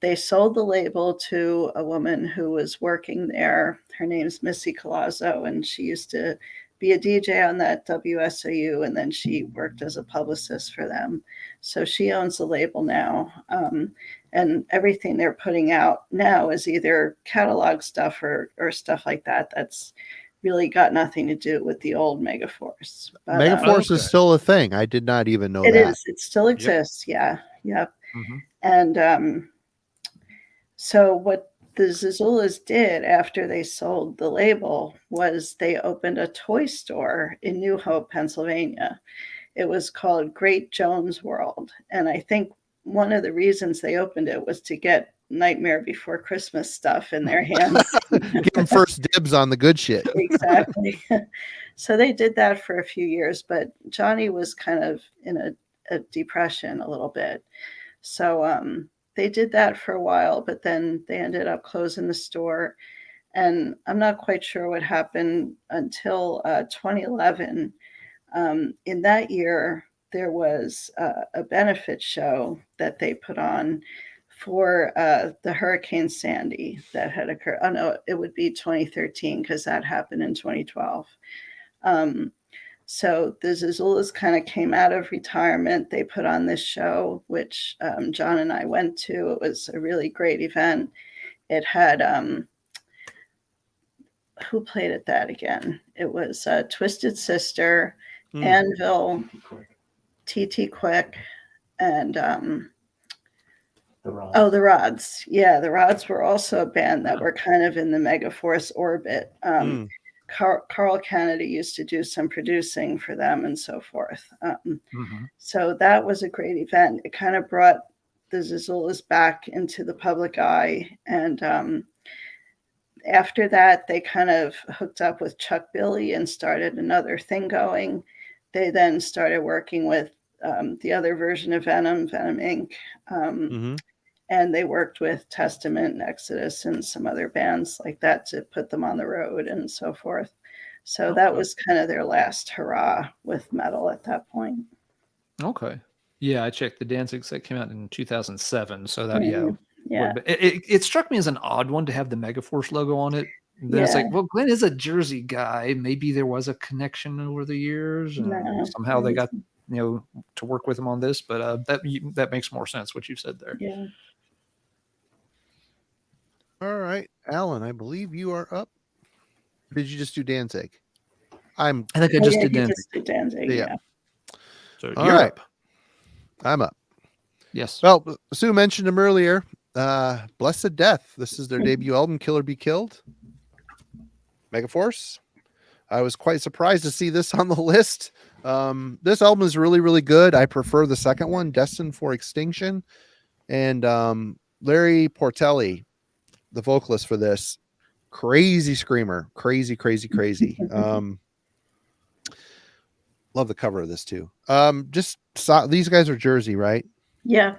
they sold the label to a woman who was working there. Her name's Missy Colazzo, and she used to be a DJ on that WSOU, and then she worked as a publicist for them. So she owns the label now. And everything they're putting out now is either catalog stuff or stuff like that. That's really got nothing to do with the old Megaforce. But, Megaforce is Okay. still a thing. I did not even know it that. is. It still exists. Yeah. Yep. Mhm. And so what the Zazulas did after they sold the label was they opened a toy store in New Hope, Pennsylvania. It was called Great Jones World. And I think one of the reasons they opened it was to get Nightmare Before Christmas stuff in their hands. Give them first dibs on the good shit. Exactly. So they did that for a few years, but Johnny was kind of in a depression a little bit. So they did that for a while, but then they ended up closing the store. And I'm not quite sure what happened until 2011. In that year, there was a benefit show that they put on for the Hurricane Sandy that had occurred. Oh, no, it would be 2013 because that happened in 2012. So the Zazulas kind of came out of retirement. They put on this show, which John and I went to. It was a really great event. It had, who played at that again? It was Twisted Sister, Anvil, TT Quick, and the Rods. Yeah, the Rods were also a band that were kind of in the Megaforce orbit. Carl Kennedy used to do some producing for them and so forth. So that was a great event. It kind of brought the Zazulas back into the public eye. And after that, they kind of hooked up with Chuck Billy and started another thing going. They then started working with the other version of Venom, Venom Inc. And they worked with Testament and Exodus and some other bands like that to put them on the road and so forth. So that was kind of their last hurrah with metal at that point. Okay. Yeah, I checked the Danzigs that came out in 2007. So that, Yeah. It struck me as an odd one to have the Megaforce logo on it. Then it's like, well, Glenn is a Jersey guy. Maybe there was a connection over the years. And somehow they got, to work with him on this. But that makes more sense, what you said there. Yeah. All right, Alan, I believe you are up. Or did you just do Danzig? I think I just did Danzig. Just did Danzig. Yeah. So all you're right. up. I'm up. Yes. Well, Sue mentioned him earlier. Blessed Death. This is their debut album, Killer Be Killed. Megaforce. I was quite surprised to see this on the list. This album is really, really good. I prefer the second one, Destined for Extinction. And Larry Portelli, the vocalist for this, crazy screamer, crazy. Love the cover of this too. These guys are Jersey, right? Yeah.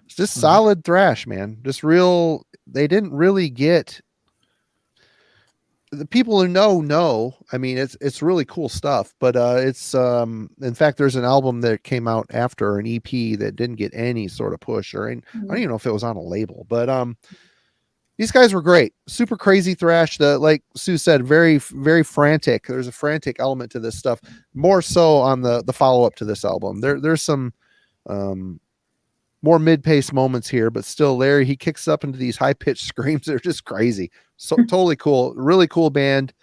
It's just solid thrash, man. Just real. They didn't really get the people who know. I mean, it's really cool stuff. But it's in fact, there's an album that came out after an EP that didn't get any sort of push I don't even know if it was on a label, but these guys were great. Super crazy thrash. Like Sue said, very, very frantic. There's a frantic element to this stuff, more so on the follow-up to this album. There's some more mid-paced moments here, but still Larry, he kicks up into these high-pitched screams. They're just crazy. So totally cool. Really cool band.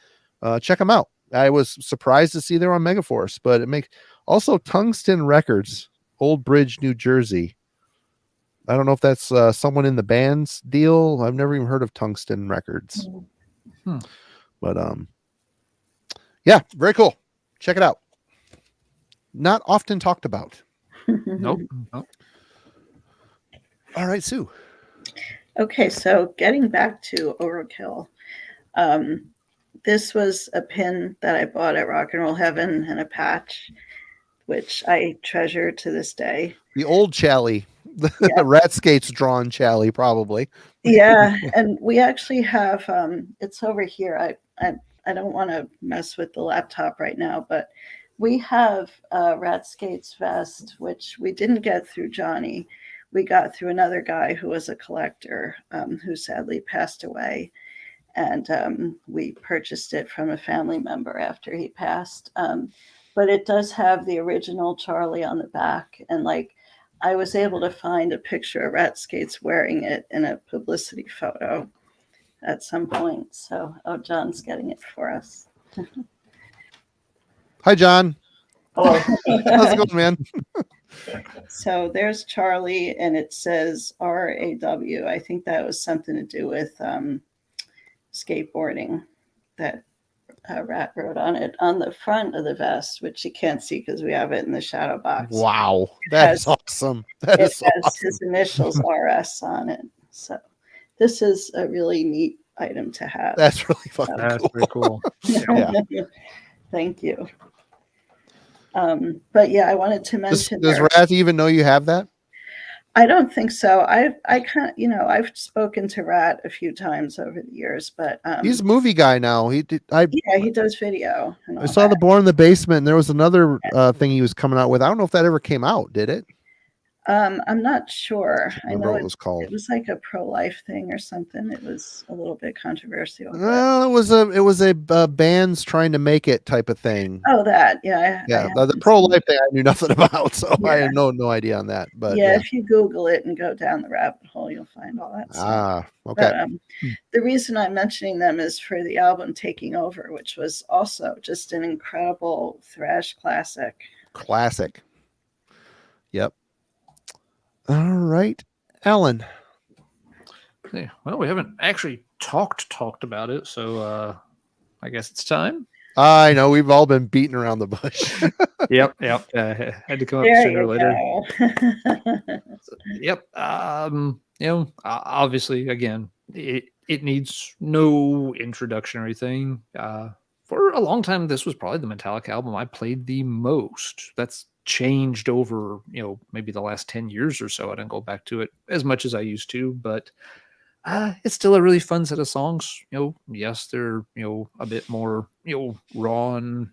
Check them out. I was surprised to see they're on Megaforce, but it makes also Tungsten Records, Old Bridge, New Jersey. I don't know if that's someone in the band's deal. I've never even heard of Tungsten Records. But yeah, very cool. Check it out. Not often talked about. Nope. All right, Sue. Okay, so getting back to Overkill, this was a pin that I bought at Rock and Roll Heaven and a patch, which I treasure to this day. The old Chally, the Rat Skates drawn Chally, probably. Yeah, and we actually have it's over here. I don't want to mess with the laptop right now, but we have a Rat Skates vest, which we didn't get through Johnny. We got through another guy who was a collector who sadly passed away. And we purchased it from a family member after he passed. But it does have the original Charlie on the back. And like, I was able to find a picture of Rat Skates wearing it in a publicity photo at some point. So, John's getting it for us. Hi, John. Hello. How's it going, man? So there's Charlie, and it says RAW. I think that was something to do with skateboarding that Rat wrote on it on the front of the vest, which you can't see because we have it in the shadow box. Wow, that's awesome. That is has awesome. His initials RS on it. So this is a really neat item to have. That's really fucking That's cool. pretty cool. Yeah. Thank you. But yeah, I wanted to mention. Does Rat even know you have that? I don't think so. I kind of, I've spoken to Rat a few times over the years, but He's a movie guy now. He does video. And I all saw that. The Born in the Basement, and there was another thing he was coming out with. I don't know if that ever came out. Did it? I'm not sure. I Remember know what it was called. It was like a pro-life thing or something. It was a little bit controversial. Well, it was a bands trying to make it type of thing. Oh, that yeah. The pro-life thing I knew nothing about, so Yeah. I had no idea on that. But yeah, if you Google it and go down the rabbit hole, you'll find all that stuff. Okay. But, the reason I'm mentioning them is for the album Taking Over, which was also just an incredible thrash classic. Classic. Yep. All right, Alan. Okay. Well, we haven't actually talked about it, so I guess it's time. I know we've all been beating around the bush. Yep. Had to come up There sooner or you later. go. Yep. Obviously, again, it needs no introduction or anything. For a long time, this was probably the Metallica album I played the most. That's changed over, maybe the last 10 years or so. I didn't go back to it as much as I used to, but it's still a really fun set of songs. Yes, they're, a bit more, raw and,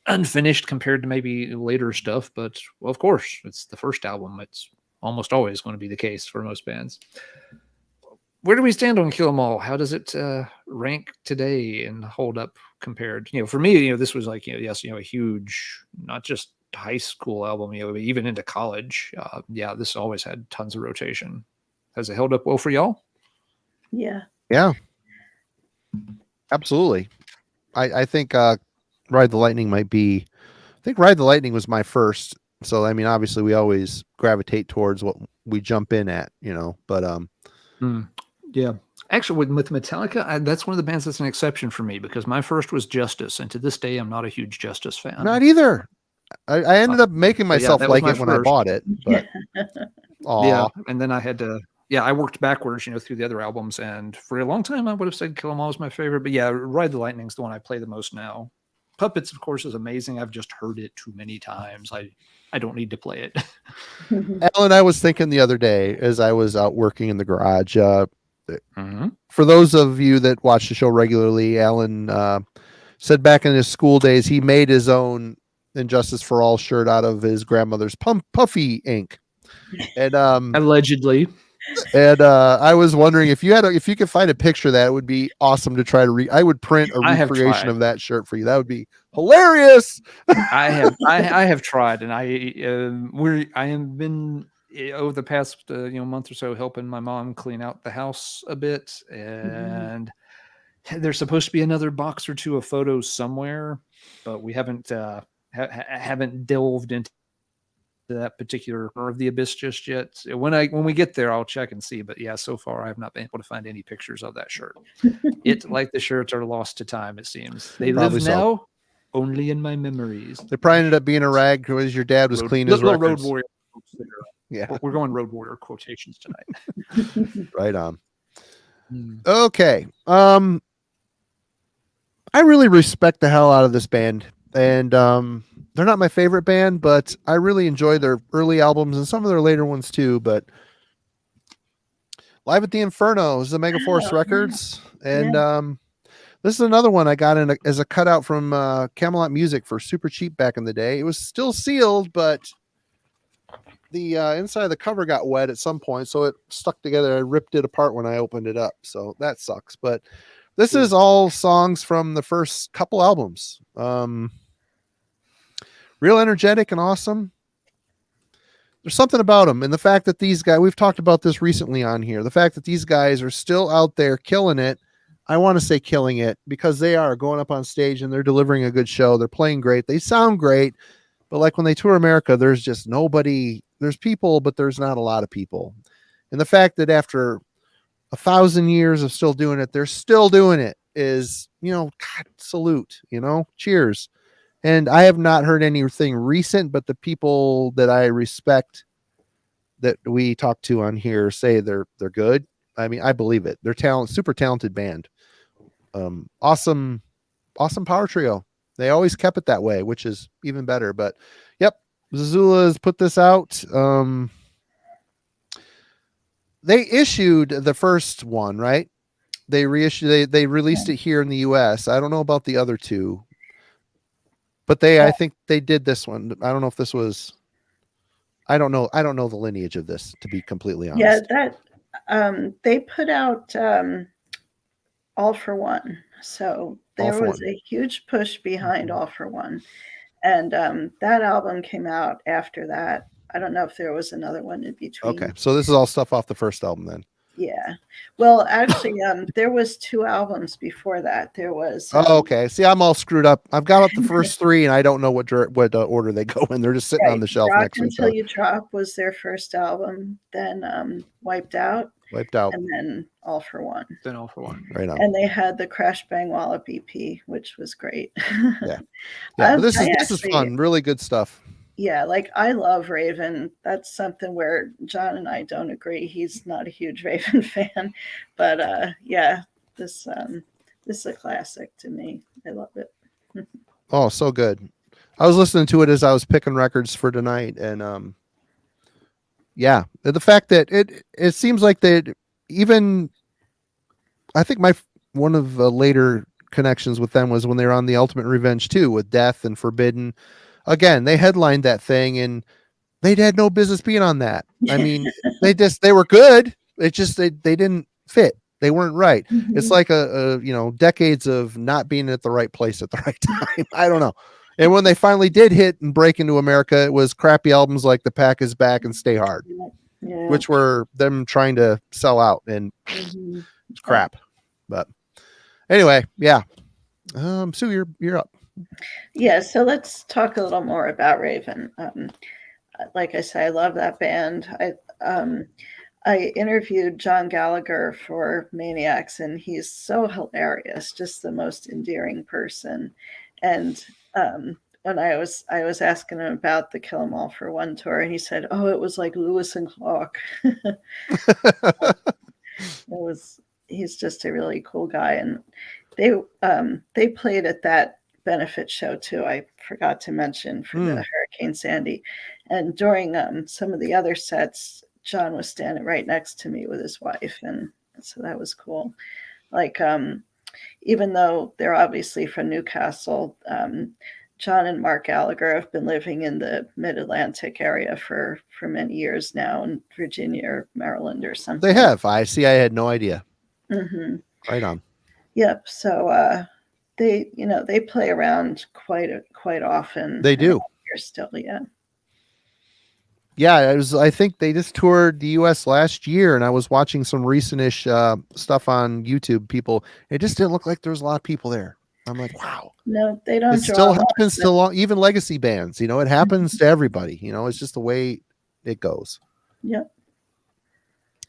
unfinished compared to maybe later stuff, but well, of course, it's the first album. It's almost always going to be the case for most bands. Where do we stand on Kill 'Em All? How does it rank today and hold up compared? For me, this was like, yes, a huge, not just high school album, even into college. This always had tons of rotation. Has it held up well for y'all? Yeah. Absolutely. I think Ride the Lightning might be. I think Ride the Lightning was my first. So I mean, obviously, we always gravitate towards what we jump in at, But yeah. Actually, with Metallica, that's one of the bands that's an exception for me because my first was Justice, and to this day, I'm not a huge Justice fan. Not either. I ended up making myself like it when I bought it. But yeah, and then I had to. Yeah, I worked backwards, through the other albums, and for a long time, I would have said Kill 'Em All was my favorite. But yeah, Ride the Lightning's the one I play the most now. Puppets, of course, is amazing. I've just heard it too many times. I don't need to play it. Alan, I was thinking the other day as I was out working in the garage. Mm-hmm. For those of you that watch the show regularly, Alan said back in his school days he made his own Injustice for All shirt out of his grandmother's puffy ink. And allegedly. And I was wondering if you could find a picture of that, it would be awesome to try to I would print a recreation of that shirt for you. That would be hilarious. I have tried, and I have been over the past month or so helping my mom clean out the house a bit, and There's supposed to be another box or two of photos somewhere, but we haven't haven't delved into that particular corner of the abyss just yet. So when we get there, I'll check and see. But yeah, so far I have not been able to find any pictures of that shirt. It, like the shirts, are lost to time. It seems they Probably live so. now only in my memories. They probably ended up being a rag because your dad was cleaning his little road records. warrior. Yeah, We're going road warrior quotations tonight. right on. Okay. I really respect the hell out of this band, and they're not my favorite band, but I really enjoy their early albums and some of their later ones too. But Live at the Inferno is the Megaforce Records, and this is another one I got as a cutout from Camelot Music for super cheap back in the day. It was still sealed, but the inside of the cover got wet at some point, so it stuck together. I ripped it apart when I opened it up, so that sucks. But this is all songs from the first couple albums. Real energetic and awesome. There's something about them, and the fact that these guys, we've talked about this recently on here, the fact that these guys are still out there killing it. I want to say killing it because they are going up on stage and they're delivering a good show. They're playing great. They sound great, but like when they tour America, there's just nobody. There's people, but there's not a lot of people. And the fact that after 1,000 years of still doing it, they're still doing it is, God, salute, cheers. And I have not heard anything recent, but the people that I respect that we talk to on here say they're good. I mean, I believe it. They're super talented band. Awesome power trio. They always kept it that way, which is even better. But yep, Zazula has put this out. They issued the first one, right? They reissued. They released it here in the U.S. I don't know about the other two, but I think they did this one. I don't know if this was. I don't know the lineage of this, to be completely honest. Yeah, that they put out All for One, so there was a huge push behind All for One, and that album came out after that. I don't know if there was another one in between. Okay, so this is all stuff off the first album then. Yeah. Well, actually, there was 2 albums before that. There was. Okay. See, I'm all screwed up. I've got up the first 3, and I don't know what order they go in. They're just sitting on the shelf Rock next to each Until other. You Drop was their first album. Then Wiped Out. And then All for One. Right on. And they had the Crash Bang Wallop EP, which was great. Yeah. But this is fun. Really good stuff. Yeah, like I love Raven. That's something where John and I don't agree. He's not a huge Raven fan, but yeah, this is a classic to me. I love it. Oh, so good. I was listening to it as I was picking records for tonight, and yeah, the fact that it seems like they even. I think one of the later connections with them was when they were on the Ultimate Revenge 2 with Death and Forbidden. Again, they headlined that thing, and they had no business being on that. I mean, they were good. It just they didn't fit. They weren't right. Mm-hmm. It's like a decades of not being at the right place at the right time. I don't know. And when they finally did hit and break into America, it was crappy albums like The Pack Is Back and Stay Hard, which were them trying to sell out, and it's crap. But anyway, yeah. Sue, you're up. Yeah, so let's talk a little more about Raven. Like I said, I love that band. I interviewed John Gallagher for Maniacs, and he's so hilarious, just the most endearing person. And when I was asking him about the Kill 'Em All for One tour, and he said, "Oh, it was like Lewis and Clark." He's just a really cool guy, and they played at that benefit show too. I forgot to mention for the Hurricane Sandy, and during some of the other sets, John was standing right next to me with his wife, and so that was cool. Like even though they're obviously from Newcastle, John and Mark Gallagher have been living in the Mid-Atlantic area for many years now, in Virginia or Maryland or something. They have. I had no idea. Mm-hmm. Right on. Yep. So they play around quite often. They do. Here still, yeah. Yeah, it was. I think they just toured the U.S. last year, and I was watching some recentish stuff on YouTube. People, it just didn't look like there was a lot of people there. I'm like, wow, No, they it don't draw still a lot. happens to even legacy bands. It happens to everybody. It's just the way it goes. Yep.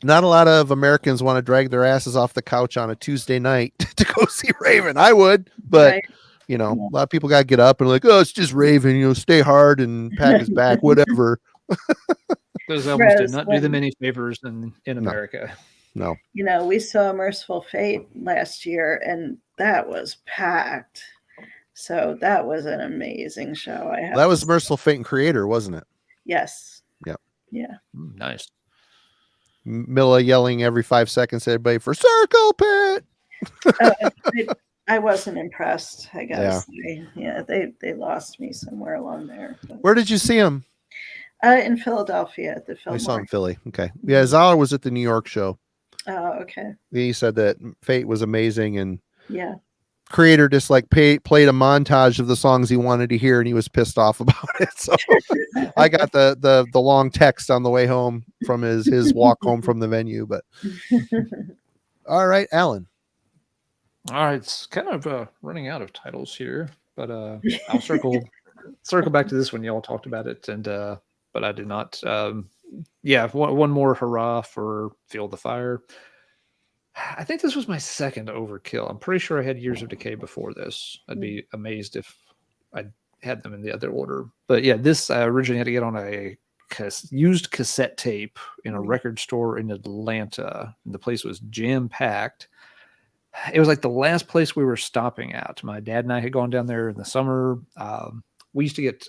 Not a lot of Americans want to drag their asses off the couch on a Tuesday night to go see Raven. I would, but Right. a lot of people got to get up and like, oh, it's just Raven. Stay hard and pack his back, whatever. Those albums did Whereas not do them any favors in America. No. We saw Merciful Fate last year, and that was packed. So that was an amazing show. That was Merciful Fate and Creator, wasn't it? Yes. Yep. Yeah. Nice. Milla yelling every 5 seconds at everybody for Circle Pit. I wasn't impressed, I guess. Yeah, they lost me somewhere along there. But. Where did you see him? In Philadelphia at the Fillmore. I saw him in Philly. Okay. Yeah, Zahler was at the New York show. Oh, okay. He said that Fate was amazing, and yeah, Creator just like played a montage of the songs he wanted to hear, and he was pissed off about it. So I got the long text on the way home from his walk home from the venue. But all right, Alan. All right, it's kind of running out of titles here, but I'll circle back to this one. Y'all talked about it, and but I did not. One more hurrah for Feel the Fire. I think this was my second Overkill. I'm pretty sure I had Years of Decay before this. I'd be amazed if I had them in the other order. But yeah, this I originally had to get on a used cassette tape in a record store in Atlanta, and the place was jam-packed. It was like the last place we were stopping at. My dad and I had gone down there in the summer. We used to get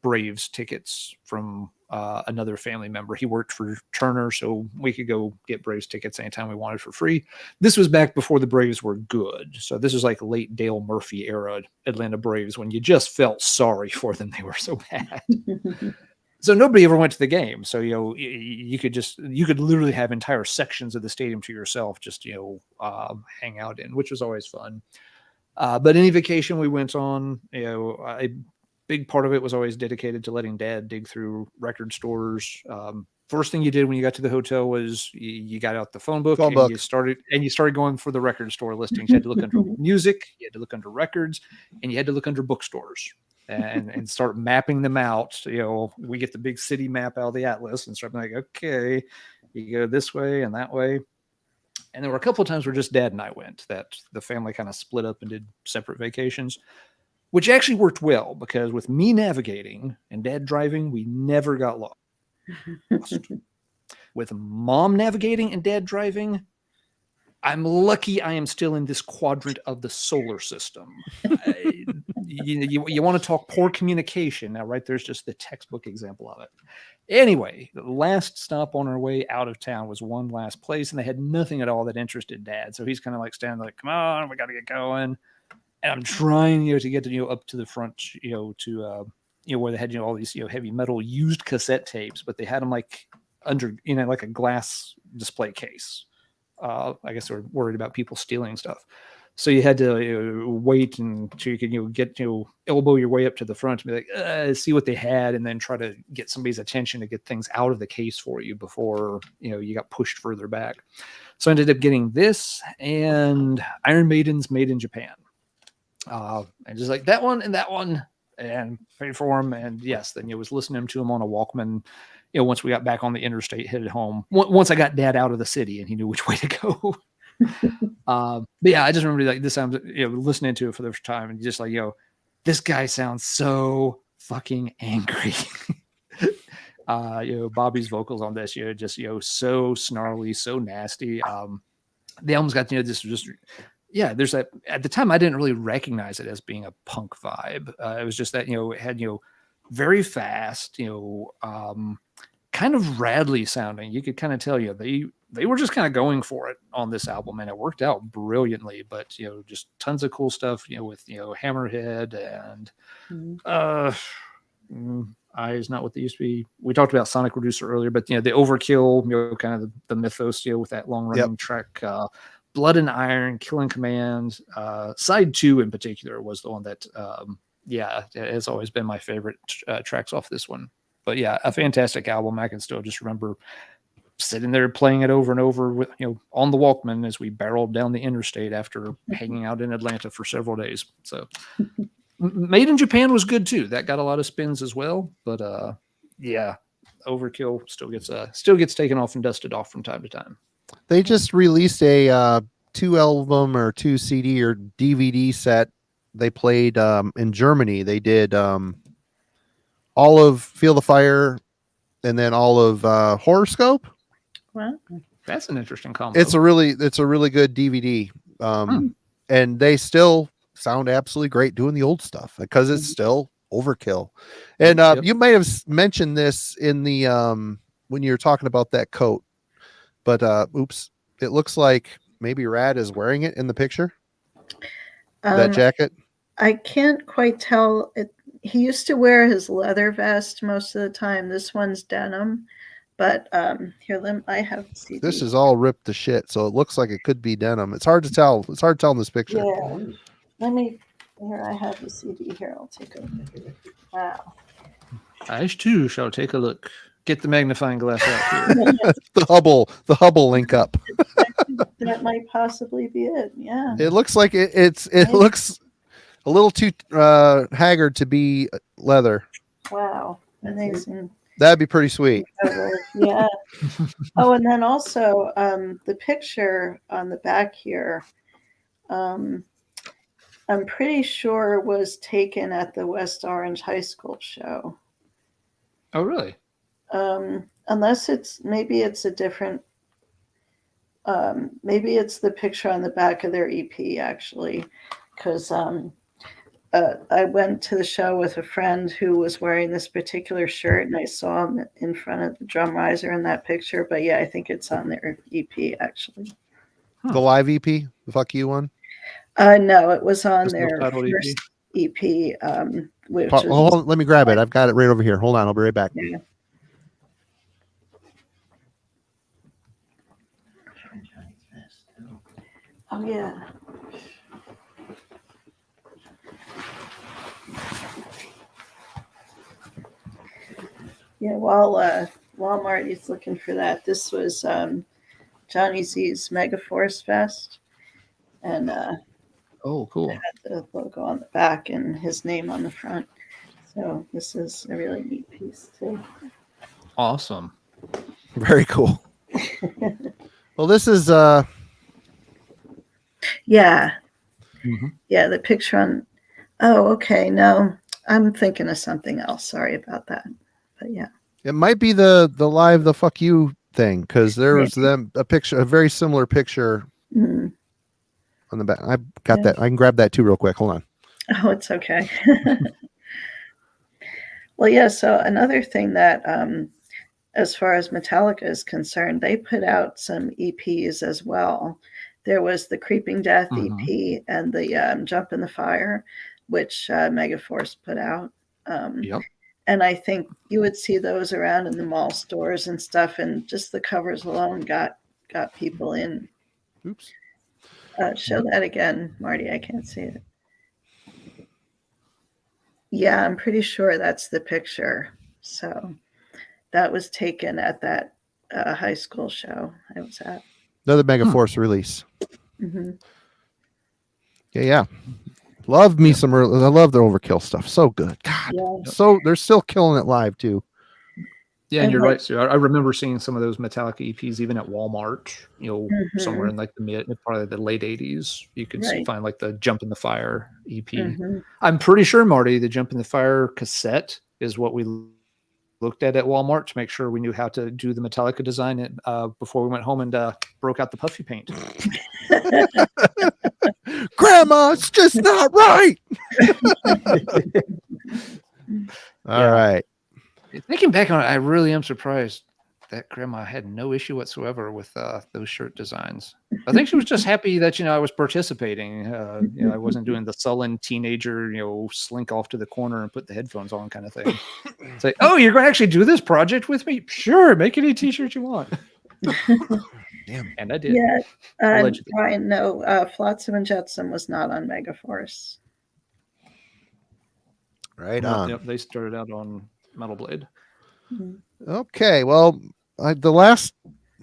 Braves tickets from another family member. He worked for Turner, so we could go get Braves tickets anytime we wanted for free. This was back before the Braves were good. So this was like late Dale Murphy era Atlanta Braves when you just felt sorry for them. They were so bad. So nobody ever went to the game. So, you could literally have entire sections of the stadium to yourself, just, hang out in, which was always fun. But any vacation we went on, a big part of it was always dedicated to letting Dad dig through record stores. First thing you did when you got to the hotel was you got out the phone book. You started going for the record store listings. You had to look under music, you had to look under records, and you had to look under bookstores. And start mapping them out. We get the big city map out of the atlas and start like, okay, you go this way and that way. And there were a couple of times where just Dad and I went, that the family kind of split up and did separate vacations, which actually worked well because with me navigating and Dad driving, we never got lost. With Mom navigating and Dad driving, I'm lucky I am still in this quadrant of the solar system. You want to talk poor communication. Now, right, there's just the textbook example of it. Anyway, the last stop on our way out of town was one last place, and they had nothing at all that interested Dad. So he's kind of like standing like, come on, we got to get going. And I'm trying, to get to, up to the front, to, where they had, all these, heavy metal used cassette tapes, but they had them like under, like a glass display case. I guess they're worried about people stealing stuff. So you had to wait until you could get elbow your way up to the front and be like, see what they had, and then try to get somebody's attention to get things out of the case for you before you got pushed further back. So I ended up getting this and Iron Maiden's Made in Japan, and just like that one, and paid for them. And yes, then was listening to them on a Walkman. Once we got back on the interstate, headed home. Once I got Dad out of the city and he knew which way to go. But yeah, I just remember like this time, listening to it for the first time and just like, this guy sounds so fucking angry. Bobby's vocals on this, just, so snarly, so nasty. The album's got, this just, there's that at the time I didn't really recognize it as being a punk vibe. It was just that, it had, very fast, kind of radly sounding. You could kind of tell they were just kind of going for it on this album, and it worked out brilliantly. But just tons of cool stuff, with Hammerhead and Eyes Not What They Used to Be. We talked about Sonic Reducer earlier, but the Overkill, kind of the mythos, with that long running track, Blood and Iron, Killing Command, side 2 in particular was the one that has always been my favorite tracks off this one. But yeah, a fantastic album. I can still just remember sitting there playing it over and over with, on the Walkman as we barreled down the interstate after hanging out in Atlanta for several days. So Made in Japan was good too. That got a lot of spins as well. But yeah, Overkill still gets taken off and dusted off from time to time. They just released a 2 album or 2 CD or DVD set. They played in Germany. They did all of Feel the Fire and then all of Horoscope. Well, That's an interesting combo. It's a really good DVD. And they still sound absolutely great doing the old stuff because it's still Overkill. And you may have mentioned this in the when you were talking about that coat, but oops, it looks like maybe Rad is wearing it in the picture. That jacket. I can't quite tell. He used to wear his leather vest most of the time. This one's denim, but here, I have the CD. This is all ripped to shit, so it looks like it could be denim. It's hard to tell. It's hard to tell in this picture. Yeah. Here, I have the CD here. I'll take a look. Wow. I too shall take a look. Get the magnifying glass out here. the Hubble link up. That might possibly be it. Yeah. It looks like it looks a little too haggard to be leather. Wow. Amazing. That'd be pretty sweet. Yeah. Oh, and then also the picture on the back here, I'm pretty sure was taken at the West Orange High School show. Oh, really? Unless maybe it's a different, maybe it's the picture on the back of their EP actually, because I went to the show with a friend who was wearing this particular shirt, and I saw him in front of the drum riser in that picture. But yeah, I think it's on their EP actually. The live EP, the Fuck You one. No, it was on their first EP. Hold on, let me grab it. I've got it right over here. Hold on, I'll be right back. Yeah. Oh yeah. Yeah, while Marty's looking for that, this was Johnny Z's Megaforce Fest, and oh, cool. it had the logo on the back and his name on the front. So this is a really neat piece too. Awesome. Very cool. Well, this is yeah. Mm-hmm. Yeah, the picture on. Oh, okay. No, I'm thinking of something else. Sorry about that. But yeah, it might be the live the Fuck You thing, because there was a very similar picture on the back. I got that. I can grab that too real quick. Hold on. Oh, it's okay. Well, yeah. So another thing that, as far as Metallica is concerned, they put out some EPs as well. There was the Creeping Death EP and the Jump in the Fire, which Megaforce put out. Yep. And I think you would see those around in the mall stores and stuff, and just the covers alone got people in. Oops. Show that again, Marty. I can't see it. Yeah, I'm pretty sure that's the picture. So that was taken at that high school show I was at. Another Megaforce release. Mm-hmm. Yeah. Love me some. I love their Overkill stuff. So good. God. Yeah. So they're still killing it live too. Yeah, and you're right, Sue. I remember seeing some of those Metallica EPs even at Walmart, somewhere in like probably the late 80s. You could find like the Jump in the Fire EP. Mm-hmm. I'm pretty sure, Marty, the Jump in the Fire cassette is what we looked at Walmart to make sure we knew how to do the Metallica design before we went home and broke out the puffy paint. Grandma, it's just not right. All right. Thinking back on it, I really am surprised that Grandma had no issue whatsoever with those shirt designs. I think she was just happy that I was participating. I wasn't doing the sullen teenager, slink off to the corner and put the headphones on kind of thing. It's like, oh, you're going to actually do this project with me? Sure, make any t-shirt you want. Damn. And I did. Yeah, Brian, no, Flotsam and Jetsam was not on Megaforce. Right on. Yep, they started out on Metal Blade. Mhm. Okay, well, the last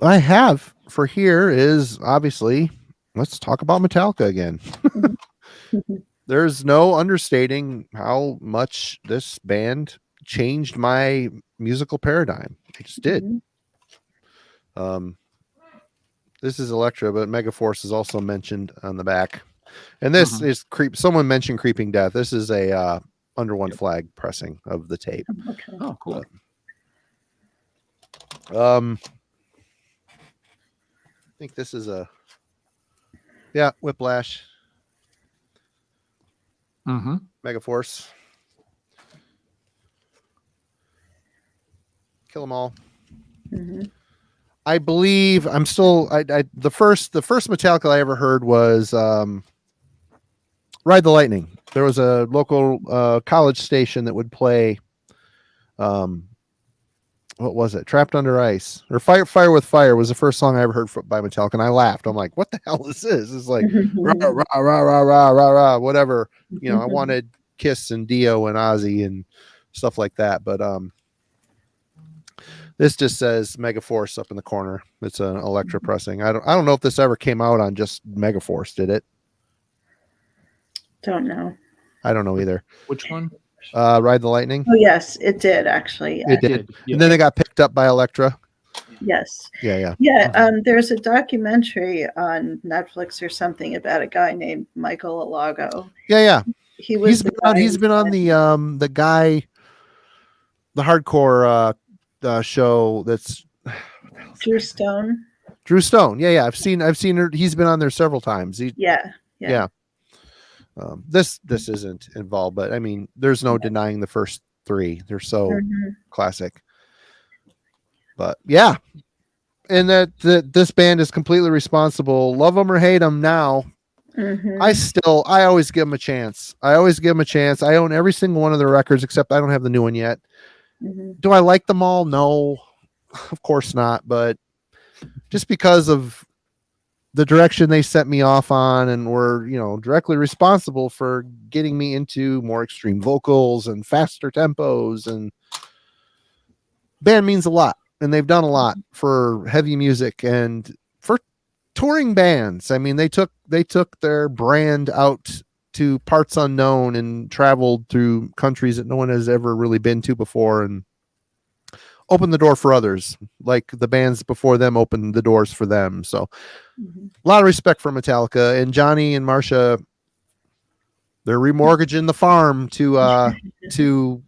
I have for here is obviously let's talk about Metallica again. Mhm. There's no understating how much this band changed my musical paradigm. They just did. Mhm. Um, this is Electra, but Megaforce is also mentioned on the back. And this Mhm. is creep. Someone mentioned Creeping Death. This is a Under One Yep. Flag pressing of the tape. Okay. Oh, cool. I think this is a Whiplash Mm-hmm. Megaforce. Kill 'em all. Mhm. I believe I'm still. The first Metallica I ever heard was Ride the Lightning. There was a local college station that would play. What was it? Trapped Under Ice or Fire with Fire was the first song I ever heard by Metallica, and I laughed. I'm like, what the hell is this? It's like rah rah rah rah rah rah rah whatever. I wanted Kiss and Dio and Ozzy and stuff like that, but this just says Megaforce up in the corner. It's an Electra pressing. I don't know if this ever came out on just Megaforce. Did it? Don't know. I don't know either. Which one? Ride the Lightning. Oh yes, it did actually. It Yeah. did. Yeah. And then it got picked up by Electra. Yes. Yeah. Yeah. Mhm. There's a documentary on Netflix or something about a guy named Michael Alago. Yeah. He was the guy. He's been on the guy, the hardcore show that's Drew Stone. Drew Stone. Yeah. I've seen her. He's been on there several times. Yeah. Yeah. This isn't involved, but I mean, there's no denying the first three. They're so Mhm. classic. But yeah, and that this band is completely responsible. Love them or hate them now. Mhm. I always give them a chance. I own every single one of their records, except I don't have the new one yet. Mhm. Do I like them all? No, of course not. But just because of the direction they set me off on and were, directly responsible for getting me into more extreme vocals and faster tempos, and band means a lot, and they've done a lot for heavy music and for touring bands. I mean, they took their brand out to parts unknown and traveled through countries that no one has ever really been to before and opened the door for others, like the bands before them opened the doors for them. So Mhm. a lot of respect for Metallica. And Johnny and Marcia, they're remortgaging the farm to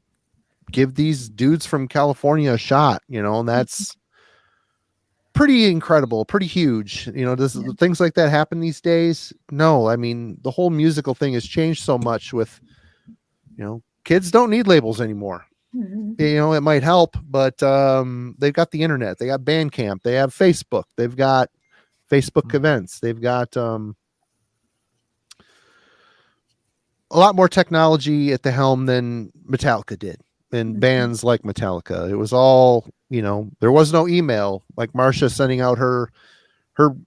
give these dudes from California a shot, and that's pretty incredible, pretty huge. Does things like that happen these days? No. I mean, the whole musical thing has changed so much with, kids don't need labels anymore. Mhm. It might help, but they've got the internet, they got Bandcamp, they have Facebook, they've got Facebook events, they've got a lot more technology at the helm than Metallica did. And bands like Metallica, it was all, there was no email like Marcia sending out her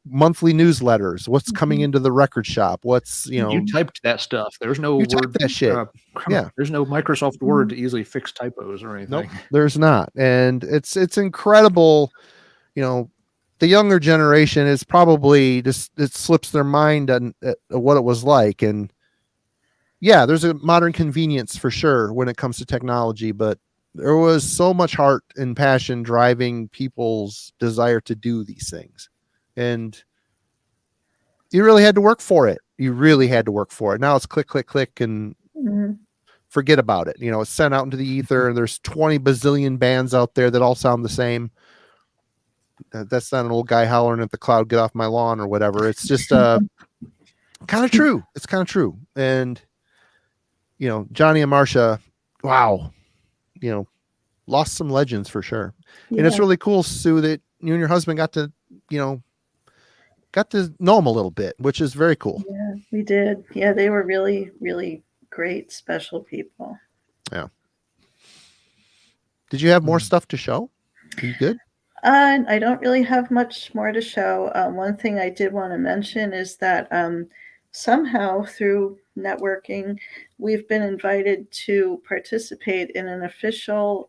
monthly newsletters, what's coming into the record shop, what's You typed that stuff. There's no you type word. that shit. Yeah. There's no Microsoft Word to easily fix typos or anything. Nope, there's not. And it's incredible. The younger generation is probably just, it slips their mind on what it was like. And yeah, there's a modern convenience for sure when it comes to technology, but there was so much heart and passion driving people's desire to do these things. And you really had to work for it. Now it's click, click, click, and Mhm. forget about it. It's sent out into the ether, and there's 20 bazillion bands out there that all sound the same. That's not an old guy hollering at the cloud, get off my lawn or whatever. It's just kind of true. It's kind of true. And, Johnny and Marcia, wow, lost some legends for sure. And it's Yeah. really cool, Sue, that you and your husband got to know them a little bit, which is very cool. Yeah, we did. Yeah, they were really, really great, special people. Yeah. Did you have more stuff to show? Are you good? I don't really have much more to show. One thing I did want to mention is that somehow through networking. We've been invited to participate in an official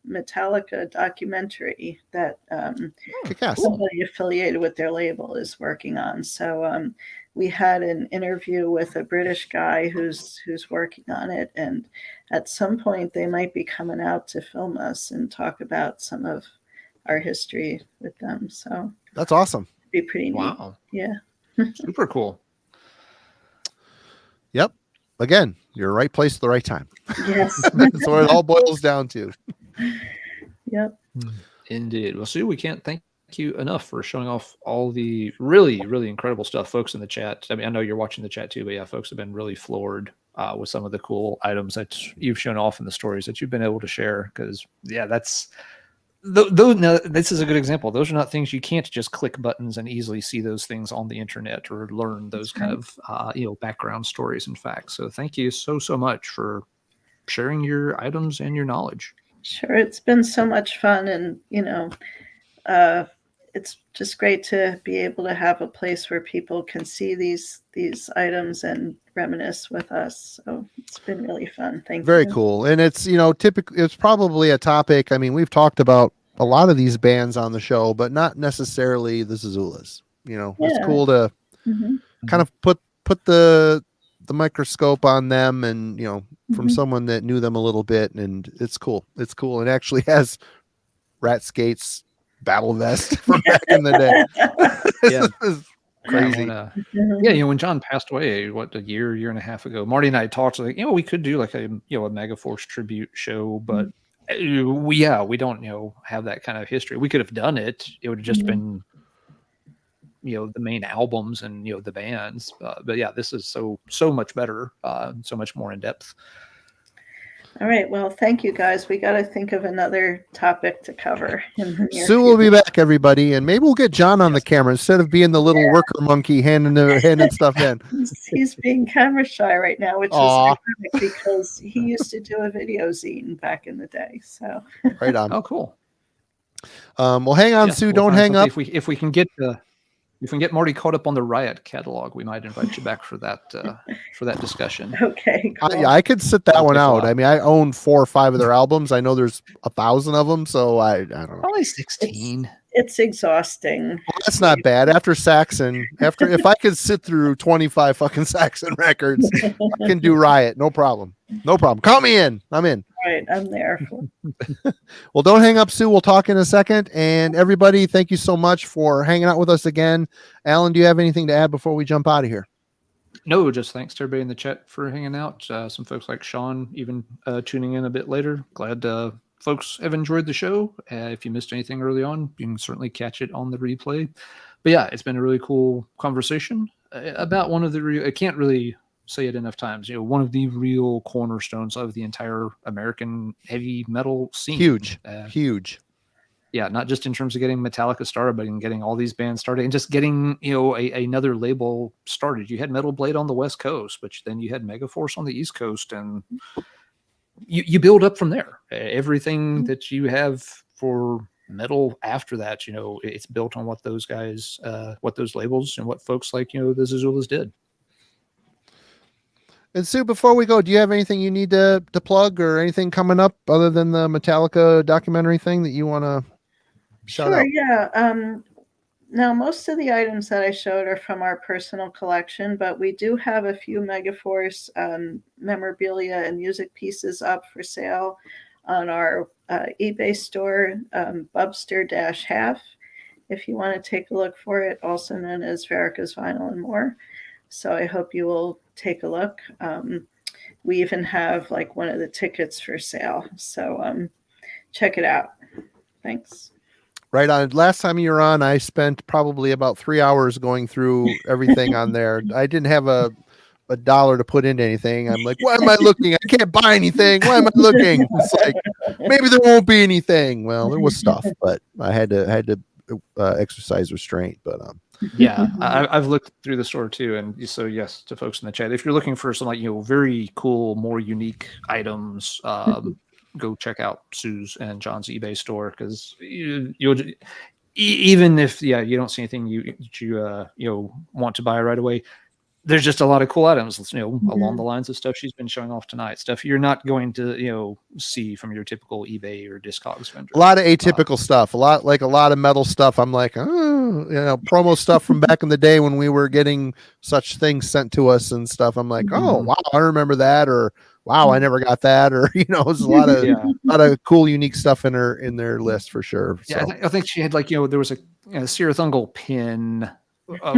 Metallica documentary that Kick-ass. somebody affiliated with their label is working on. So we had an interview with a British guy who's working on it, and at some point they might be coming out to film us and talk about some of our history with them. So That's awesome. it'd be pretty neat. Wow. Yeah. Super cool. Yep. Again, you're right place at the right time. Yes. That's what it all boils down to. Yep. Indeed. Well, Sue, we can't thank you enough for showing off all the really, really incredible stuff, folks in the chat. I mean, I know you're watching the chat too, but yeah, folks have been really floored with some of the cool items that you've shown off in the stories that you've been able to share. Because yeah, that's now, this is a good example. Those are not things you can't just click buttons and easily see those things on the internet or learn those kind of background stories and facts. So thank you so much for sharing your items and your knowledge. Sure. It's been so much fun, and it's just great to be able to have a place where people can see these items and reminisce with us. So it's been really fun. Thank you. Very cool. And it's, typically it's probably a topic. I mean, we've talked about a lot of these bands on the show, but not necessarily the Zozulas. It's cool to kind of put the microscope on them, and from someone that knew them a little bit, and it's cool. It's cool. It actually has Rat Skates battle vest from back in the day. Yeah. Crazy. When John passed away, a year and a half ago, Marty and I talked like, we could do like a Megaforce tribute show, but we don't have that kind of history. We could have done it. It would have just been the main albums and the bands. But yeah, this is so much better, so much more in depth. All right. Well, thank you guys. We got to think of another topic to cover. Sue will be back, everybody, and maybe we'll get John on the camera instead of being the little worker monkey handing stuff in. He's being camera shy right now, which is ironic because he used to do a video zine back in the day. So right on. Oh, cool. Well, hang on, Sue. Don't hang up. If we can get Marty caught up on the Riot catalog, we might invite you back for that discussion. Okay, cool. I could sit that one out. I mean, I own 4 or 5 of their albums. I know there's 1,000 of them, so I don't know. Probably 16. It's exhausting. Well, that's not bad. After Saxon, if I could sit through 25 fucking Saxon records, I can do Riot. No problem. No problem. Call me in. I'm in. Right, I'm there. Well, don't hang up, Sue. We'll talk in a second. And everybody, thank you so much for hanging out with us again. Alan, do you have anything to add before we jump out of here? No, just thanks to everybody in the chat for hanging out. Some folks like Sean even tuning in a bit later. Glad folks have enjoyed the show. If you missed anything early on, you can certainly catch it on the replay. But yeah, it's been a really cool conversation about one of the I can't really say it enough times, one of the real cornerstones of the entire American heavy metal scene. Huge. Yeah, not just in terms of getting Metallica started, but in getting all these bands started and just getting, another label started. You had Metal Blade on the West Coast, but then you had Megaforce on the East Coast, and you build up from there. Everything that you have for metal after that, it's built on what those guys, what those labels and what folks like, the Zozulas did. And Sue, before we go, do you have anything you need to plug or anything coming up other than the Metallica documentary thing that you want to shout out? Yeah. Now, most of the items that I showed are from our personal collection, but we do have a few Megaforce memorabilia and music pieces up for sale on our eBay store, Bubster-Half, if you want to take a look for it, also known as Verica's Vinyl and More. So I hope you will take a look. We even have like one of the tickets for sale. So check it out. Thanks. Right on. Last time you were on, I spent probably about 3 hours going through everything on there. I didn't have a dollar to put into anything. I'm like, why am I looking? I can't buy anything. Why am I looking? It's like, maybe there won't be anything. Well, there was stuff, but I had to exercise restraint. But yeah, I've looked through the store too, and so yes, to folks in the chat, if you're looking for some very cool, more unique items, go check out Sue's and John's eBay store, because you'll even if you don't see anything you want to buy right away, there's just a lot of cool items, along Mhm. the lines of stuff she's been showing off tonight. Stuff you're not going to, see from your typical eBay or Discogs vendor. A lot of atypical stuff, a lot of metal stuff. I'm like, oh, promo stuff from back in the day when we were getting such things sent to us and stuff. I'm like, oh Mhm. wow, I remember that, or wow, I never got that, or there's a lot of Yeah. cool, unique stuff in their list for sure. Yeah, So I think she had there was a Sirathungal pin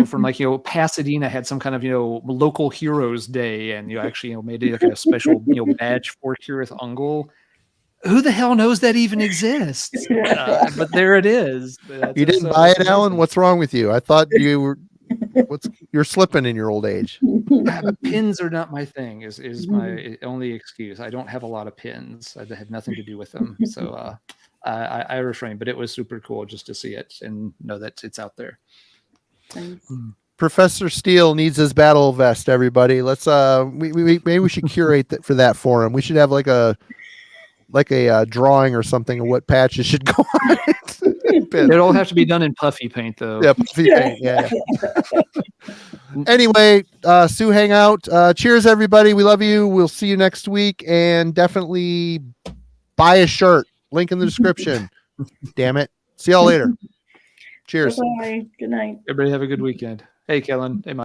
from Pasadena had some kind of local heroes day, and actually made it like a special badge for Sirathungal. Who the hell knows that even exists? But there it is. you didn't buy it, Alan? What's wrong with you? I thought you were. You're slipping in your old age. Pins are not my thing. Is my only excuse. I don't have a lot of pins. I have nothing to do with them. So I refrain. But it was super cool just to see it and know that it's out there. Professor Steele needs his battle vest. Everybody, let's maybe we should curate that for that for him. We should have like a drawing or something of what patches should go on it. It'll have to be done in puffy paint, though. Yeah, puffy paint. Yeah. Anyway, Sue Hangout. Cheers, everybody. We love you. We'll see you next week, and definitely buy a shirt. Link in the description. Damn it. See y'all later. Cheers. Bye. Good night. Everybody have a good weekend. Hey, Kellen. Hey, Mike.